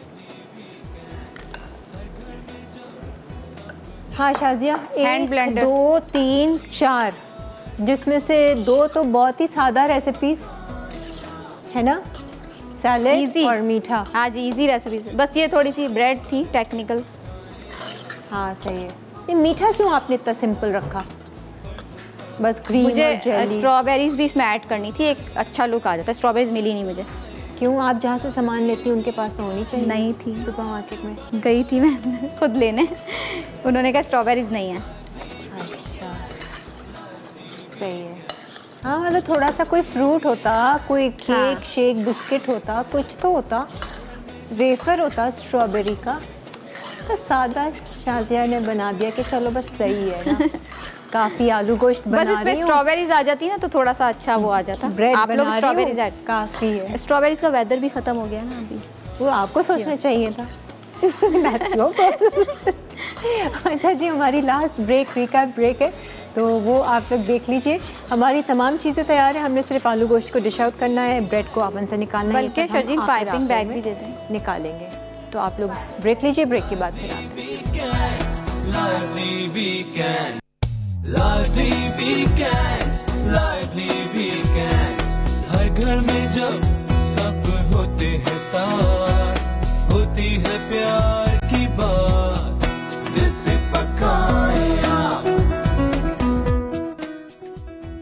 हाँ शाजिया, हैंड ब्लेंडर 2 3 4, जिसमें से 2 तो बहुत ही सादा रेसिपीज है ना, सैलेड और मीठा। हाँ जी, इजी रेसिपी। बस ये थोड़ी सी ब्रेड थी टेक्निकल। हाँ सही है। ये मीठा क्यों आपने इतना सिंपल रखा? बस क्रीम मुझे और जेली। स्ट्रॉबेरीज भी इसमें ऐड करनी थी, एक अच्छा लुक आ जाता है। स्ट्रॉबेरीज मिली नहीं मुझे। क्यों? आप जहाँ से सामान लेती हैं उनके पास तो होनी चाहिए। नहीं थी सुपर मार्केट में। गई थी मैं खुद लेने, उन्होंने कहा स्ट्रॉबेरीज नहीं है। अच्छा सही है। हाँ मतलब थोड़ा सा कोई फ्रूट होता, कोई केक शेक बिस्किट होता, कुछ तो होता, वेफर होता स्ट्रॉबेरी का, तो सादा शाजिया ने बना दिया कि चलो बस सही है ना। काफ़ी आलू गोश्त बना रही हूँ, बस इसमें स्ट्रॉबेरीज आ जाती ना तो थोड़ा सा अच्छा वो आ जाता। ब्रेड आप लोग स्ट्रॉबेरीज ऐड काफ़ी है। स्ट्रॉबेरीज का वेदर भी ख़त्म हो गया ना अभी, वो आपको सोचना चाहिए था। अच्छा जी, हमारी लास्ट ब्रेक है तो वो आप लोग देख लीजिए। हमारी तमाम चीज़ें तैयार हैं, हमने सिर्फ आलू गोश्त को डिश आउट करना है, ब्रेड को ओवन से निकालना है। बल्कि शर्जीन पाइपिंग बैग भी दे दें, निकालेंगे। तो आप लोग ब्रेक लीजिए, ब्रेक के बाद फिर आते हैं। Lively weekends, lively weekends, हर घर में जब सब होते हैं साथ, होती है प्यार की बात, दिल से पकाए आप।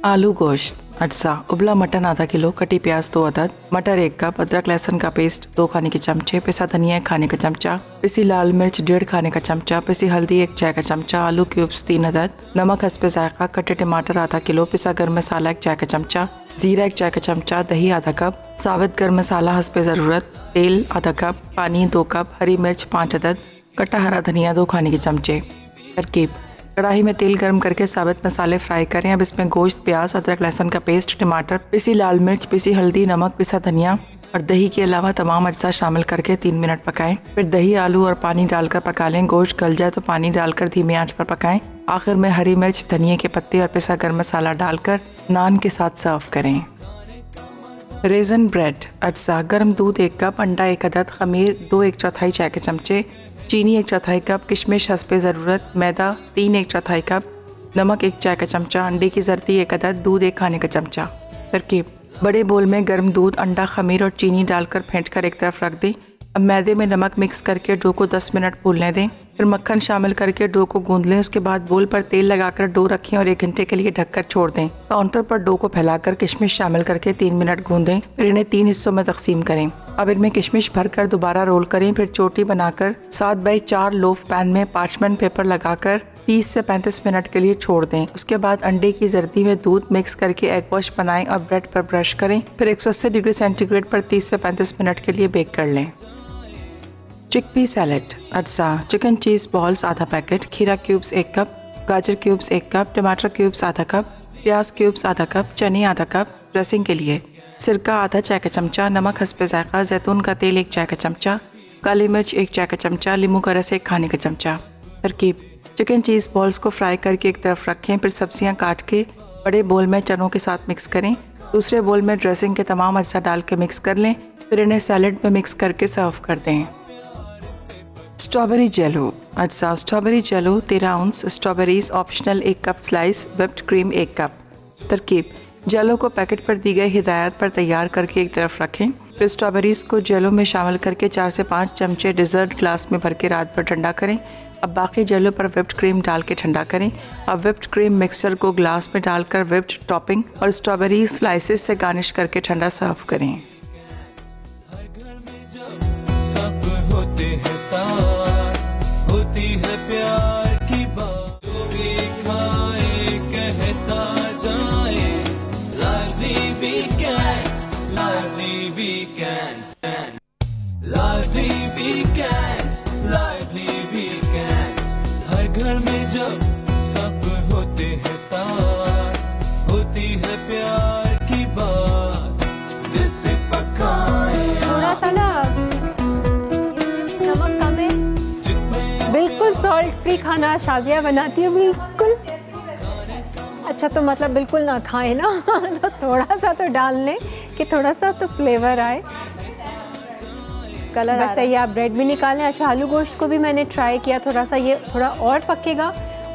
आलू गोश्त, अज्जा, उबला मटन आधा किलो, कटी प्याज 2 अदद, मटर 1 कप, अदरक लहसुन का पेस्ट 2 खाने के चमचे, पिसा धनिया 1 खाने का चमचा, पिसी लाल मिर्च 1.5 खाने का चमचा, पिसी हल्दी 1 चाय का चमचा, आलू क्यूब्स 3 अदद, नमक हस्बे जायका, कटे टमाटर आधा किलो, पिसा गर्म मसाला 1 चाय का चमचा, जीरा 1 चाय का चमचा, दही आधा कप, साबित गर्म मसाला हस्बे ज़रूरत, तेल आधा कप, पानी 2 कप, हरी मिर्च 5 अदद, कटा हरा धनिया 2 खाने के चमचे। तरकीब: कढ़ाई में तेल गर्म करके साबित मसाले फ्राई करें। अब इसमें गोश्त, प्याज, अदरक लहसुन का पेस्ट, टमाटर, पिसी लाल मिर्च, पिसी हल्दी, नमक, पिसा धनिया और दही के अलावा तमाम अज्जा शामिल करके 3 मिनट पकाएं। फिर दही, आलू और पानी डालकर पका लें। गोश्त गल जाए तो पानी डालकर धीमी आंच पर पकाएं। आखिर में हरी मिर्च, धनिया के पत्ते और पिसा गर्म मसाला डालकर नान के साथ सर्व करें। रेजन ब्रेड, अज्जा: गर्म दूध 1 कप, अंडा 1 अदद, खमीर 2 1/4 चाय के चमचे, चीनी 1/4 कप, किशमिश हस्बे ज़रूरत, मैदा 3 1/4 कप, नमक 1 चाय का चमचा, अंडे की जर्दी 1 अदद, दूध 1 खाने का चमचा। तरकीब: बड़े बोल में गर्म दूध, अंडा, खमीर और चीनी डालकर फेंटकर एक तरफ रख दें। अब मैदे में नमक मिक्स करके डो को 10 मिनट फूलने दें। फिर मक्खन शामिल करके डो को गूंद लें। उसके बाद बोल पर तेल लगाकर डो रखें और 1 घंटे के लिए ढककर छोड़ दें। काउंटर पर डो को फैलाकर किशमिश शामिल करके 3 मिनट गूंदें। फिर इन्हें 3 हिस्सों में तकसीम करें। अब इनमें किशमिश भरकर दोबारा रोल करें। फिर चोटी बनाकर 7/4 लोफ पैन में पार्चमेंट पेपर लगाकर 30 से 35 मिनट के लिए छोड़ दें। उसके बाद अंडे की जर्दी में दूध मिक्स करके एग वॉश बनाएं और ब्रेड पर ब्रश करें। फिर 180 डिग्री सेंटीग्रेड पर 30 से 35 मिनट के लिए बेक कर लें। चिकपी सैलेड, अज्जा: चिकन चीज़ बॉल्स आधा पैकेट, खीरा क्यूब्स 1 कप, गाजर क्यूब्स 1 कप, टमाटर क्यूब्स आधा कप, प्याज क्यूब्स आधा कप, चने आधा कप। ड्रेसिंग के लिए सिरका आधा चाय का चमचा, नमक हस्बे जायका, जैतून का तेल 1 चाय का चमचा, काली मिर्च 1 चाय का चमचा, नींबू का रस 1 खाने का चमचा। तरकीब: चिकन चीज़ बॉल्स को फ्राई करके एक तरफ रखें। फिर सब्जियां काट के बड़े बोल में चनों के साथ मिक्स करें। दूसरे बोल में ड्रेसिंग के तमाम अज्जा डाल के मिक्स कर लें। फिर इन्हें सैलेड में मिक्स करके सर्व कर दें। स्ट्रॉबेरी जेलो, अज्जा: strawberry jello 13 ounce, strawberries optional 1 cup slice, whipped cream 1 cup. तरकीब: जेलो को पैकेट पर दी गई हिदायत पर तैयार करके एक तरफ रखें। फिर स्ट्रॉबेरीज को जेलो में शामिल करके 4 से 5 चमचे डिज़र्ट ग्लास में भर के रात भर ठंडा करें। अब बाकी जेलो पर व्हिप्ड क्रीम डाल के ठंडा करें। अब व्हिप्ड क्रीम मिक्सचर को ग्लास में डालकर व्हिप्ड टॉपिंग और स्ट्रॉबेरी स्लाइसेस से गार्निश करके ठंडा सर्व करें। सब होते हैं साथ, होती है प्यार की बात, जो भी खाए कहते घर में जब सब होते हैं साथ, होती है प्यार की बात, दिल से पकाए थोड़ा सा ना नमक कम है। बिल्कुल सॉल्ट फ्री खाना शाजिया बनाती है, बिल्कुल। अच्छा तो मतलब बिल्कुल ना खाएं ना तो थोड़ा सा तो डाल लें कि थोड़ा सा तो फ्लेवर आए, कलर बस सही। आप ब्रेड भी निकालें। अच्छा आलू गोश्त को भी मैंने ट्राई किया, थोड़ा सा ये थोड़ा और पकेगा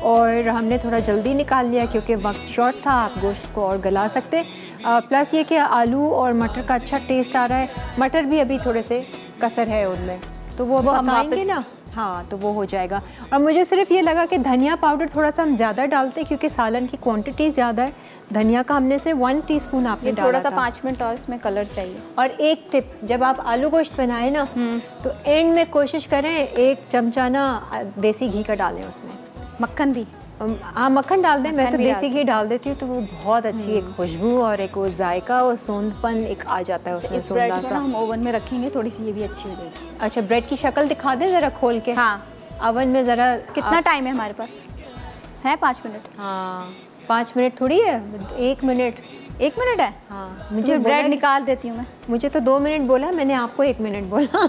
और हमने थोड़ा जल्दी निकाल लिया क्योंकि वक्त शॉर्ट था। आप गोश्त को और गला सकते। प्लस ये कि आलू और मटर का अच्छा टेस्ट आ रहा है। मटर भी अभी थोड़े से कसर है उनमें, तो वो हम पकाएंगे ना, हाँ तो वो हो जाएगा। और मुझे सिर्फ ये लगा कि धनिया पाउडर थोड़ा सा हम ज़्यादा डालते हैं क्योंकि सालन की क्वांटिटी ज़्यादा है। धनिया का हमने से 1 टीस्पून आपने डाला थोड़ा सा था। 5 मिनट और इसमें कलर चाहिए। और एक टिप, जब आप आलू गोश्त बनाए ना तो एंड में कोशिश करें 1 चमचा ना देसी घी का डालें उसमें। मक्खन भी, हाँ मक्खन डाल दें। मैं मक्खन तो भी देसी घी डाल देती हूँ तो वो बहुत अच्छी एक खुशबू और एक वो जायका और सोंदपन एक आ जाता है उसमें। इस ब्रेड सोंधा को सा। ना हम ओवन में रखेंगे, थोड़ी सी ये भी अच्छी हो जाएगी। अच्छा ब्रेड की शक्ल दिखा दें ज़रा खोल के। हाँ ओवन में ज़रा कितना टाइम है हमारे पास? है 5 मिनट? हाँ 5 मिनट थोड़ी है, 1 मिनट। 1 मिनट है? हाँ मुझे ब्रेड निकाल देती हूँ मैं। मुझे तो 2 मिनट बोला, मैंने आपको 1 मिनट बोला।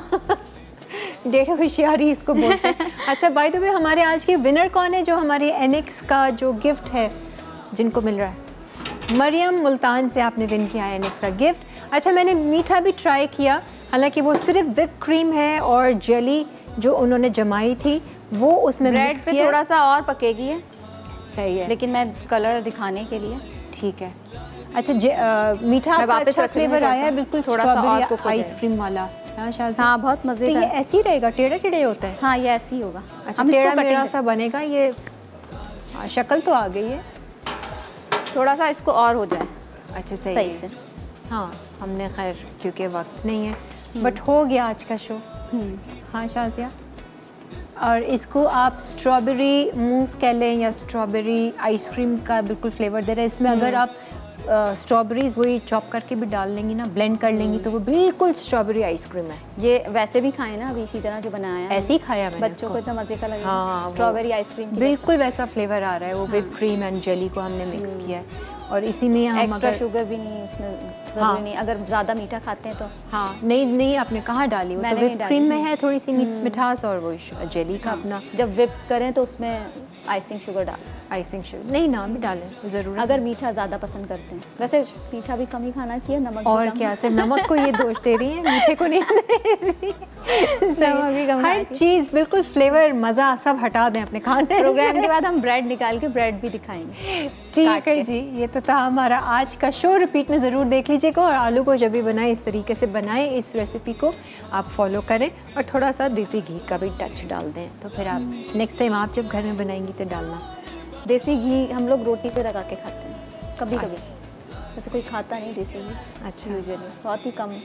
डेढ़ होशियारी इसको बोलते हैं। अच्छा बाय द वे हमारे आज के विनर कौन है जो हमारी एनेक्स का जो गिफ्ट है जिनको मिल रहा है? मरियम मुल्तान से आपने विन किया है एनेक्स का गिफ्ट। अच्छा मैंने मीठा भी ट्राई किया, हालांकि वो सिर्फ व्हिप क्रीम है और जेली जो उन्होंने जमाई थी वो उसमें ब्रेड मिक्स पे किया। थोड़ा सा और पकेगी है, सही है, लेकिन मैं कलर दिखाने के लिए। ठीक है। अच्छा मीठा मैं आपका वापस अच्छा रख लूँगी फ्लेवर थोड़ा आया है, सा। बिल्कुल थोड़ा सा और स्ट्रॉबेरी कुक हो आइसक्रीम वाला। हाँ शायद। हाँ बहुत तो मज़ेदार। ये ऐसे ही रहेगा, टेढ़ा टेढ़ा होता है। हाँ ये ऐसे ही होगा। अच्छा हम इसको टेढ़ा मेढ़ा कटिंग सा बनेगा ये। हाँ, शक्ल तो आ गई है। थोड़ा सा इसको और हो जाए अच्छा सही सही है। से। हाँ हमने खैर क्योंकि वक्त नहीं है बट हो गया आज का शो। हाँ शाजिया। और इसको आप स्ट्रॉबेरी मूस कह लें या स्ट्रॉबेरी आइसक्रीम का बिल्कुल फ्लेवर दे रहे हैं इसमें। अगर आप स्ट्रॉबेरीज वही चॉप करके भी डाल लेंगी ना, ब्लेंड कर लेंगी तो वो बिल्कुल स्ट्रॉबेरी आइसक्रीम है। ये वैसे भी खाए ना अभी इसी तरह जो बनाया है, ऐसे ही खाया मैंने बच्चों उसको। को इतना मज़े का लगेगा। हाँ, स्ट्रॉबेरी आइसक्रीम बिल्कुल वैसा फ्लेवर आ रहा है। वो व्हिप क्रीम एंड जेली को हमने मिक्स किया है और इसी में हम एक्स्ट्रा अगर शुगर भी नहीं इसमें ज़रूरी नहीं, अगर ज़्यादा मीठा खाते हैं तो। हाँ नहीं आपने कहाँ डाली? वो तो मैंने नहीं व्हिप डाली। क्रीम में है थोड़ी सी मिठास और वो जेली का अपना जब विप करें तो उसमें आइसिंग शुगर डाल। आइसिंग शुगर नहीं ना भी डालें ज़रूर। अगर मीठा ज़्यादा पसंद करते हैं, वैसे मीठा भी कम ही खाना चाहिए, नमक भी और कम। क्या सिर्फ नमक को ये दोष दे रही है, मीठे को नहीं दे रही। नमक भी कम हर खाना चाहिए। चीज़ बिल्कुल फ्लेवर मज़ा सब हटा दें अपने खाने प्रोग्राम से। के बाद हम ब्रेड निकाल के ब्रेड भी दिखाएंगे। ठीक काट है के। जी, ये तो था हमारा आज का शो। रिपीट में ज़रूर देख लीजिएगा और आलू को जब भी बनाएं इस तरीके से बनाएं, इस रेसिपी को आप फॉलो करें और थोड़ा सा देसी घी का भी टच डाल दें तो फिर आप नेक्स्ट टाइम आप जब घर में बनाएंगी तो डालना। देसी घी हम लोग रोटी पे लगा के खाते हैं कभी कभी, वैसे कोई खाता नहीं देसी घी। अच्छा। यूजुअली बहुत ही कम।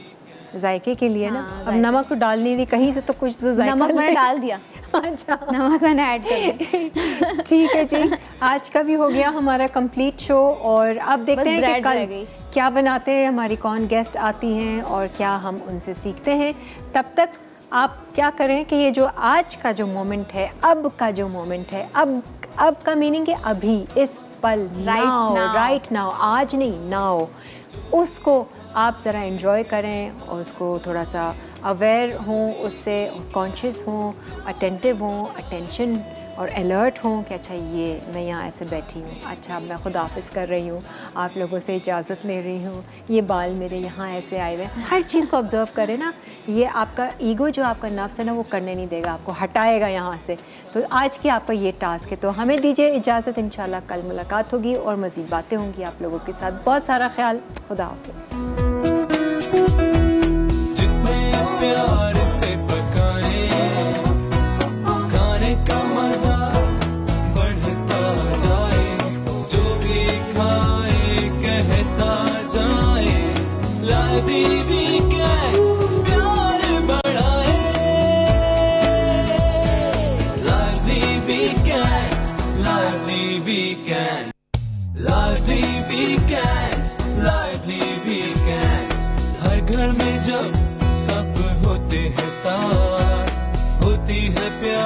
जायके के लिए ना। हाँ, अब जायके। नमक तो डाल नहीं रही कहीं से, तो कुछ तो जायका नमक मैंने ले। डाल दिया। अच्छा नमक मैंने ऐड कर दिया। ठीक है जी, आज का भी हो गया हमारा कंप्लीट शो और अब देखते बस हैं कि ब्रेड कल रह गई। क्या बनाते हैं, हमारी कौन गेस्ट आती हैं और क्या हम उनसे सीखते हैं। तब तक आप क्या करें कि ये जो आज का जो मोमेंट है, अब का जो मोमेंट है, अब का मीनिंग है अभी, इस पल, राइट नाउ, आज नहीं नाउ, उसको आप ज़रा एंजॉय करें और उसको थोड़ा सा अवेयर हों, उससे कॉन्शियस हों, अटेंटिव हों, अटेंशन और अलर्ट हों कि अच्छा ये मैं यहाँ ऐसे बैठी हूँ, अच्छा मैं खुद हाफिज़ कर रही हूँ, आप लोगों से इजाज़त ले रही हूँ, ये बाल मेरे यहाँ ऐसे आए हुए हैं। हर चीज़ को ऑब्ज़र्व करें ना, ये आपका ईगो जो आपका नफ्स है ना वो करने नहीं देगा, आपको हटाएगा यहाँ से। तो आज की आपका ये टास्क है, तो हमें दीजिए इजाज़त, इंशाल्लाह कल मुलाकात होगी और मज़ीद बातें होंगी आप लोगों के साथ। बहुत सारा ख्याल, खुदा हाफिज़। प्यार से पकाए खाने का मजा बढ़ता जाए, जो भी खाए कहता जाए, लादी वीकेंड्स प्यार बढ़ाए, लादी वीकेंड्स, लादी वीकेंड, लादी वीकेंड्स, लादी वीकेंड्स। हर घर में जब सब होते हैं साथ, होती है प्यार।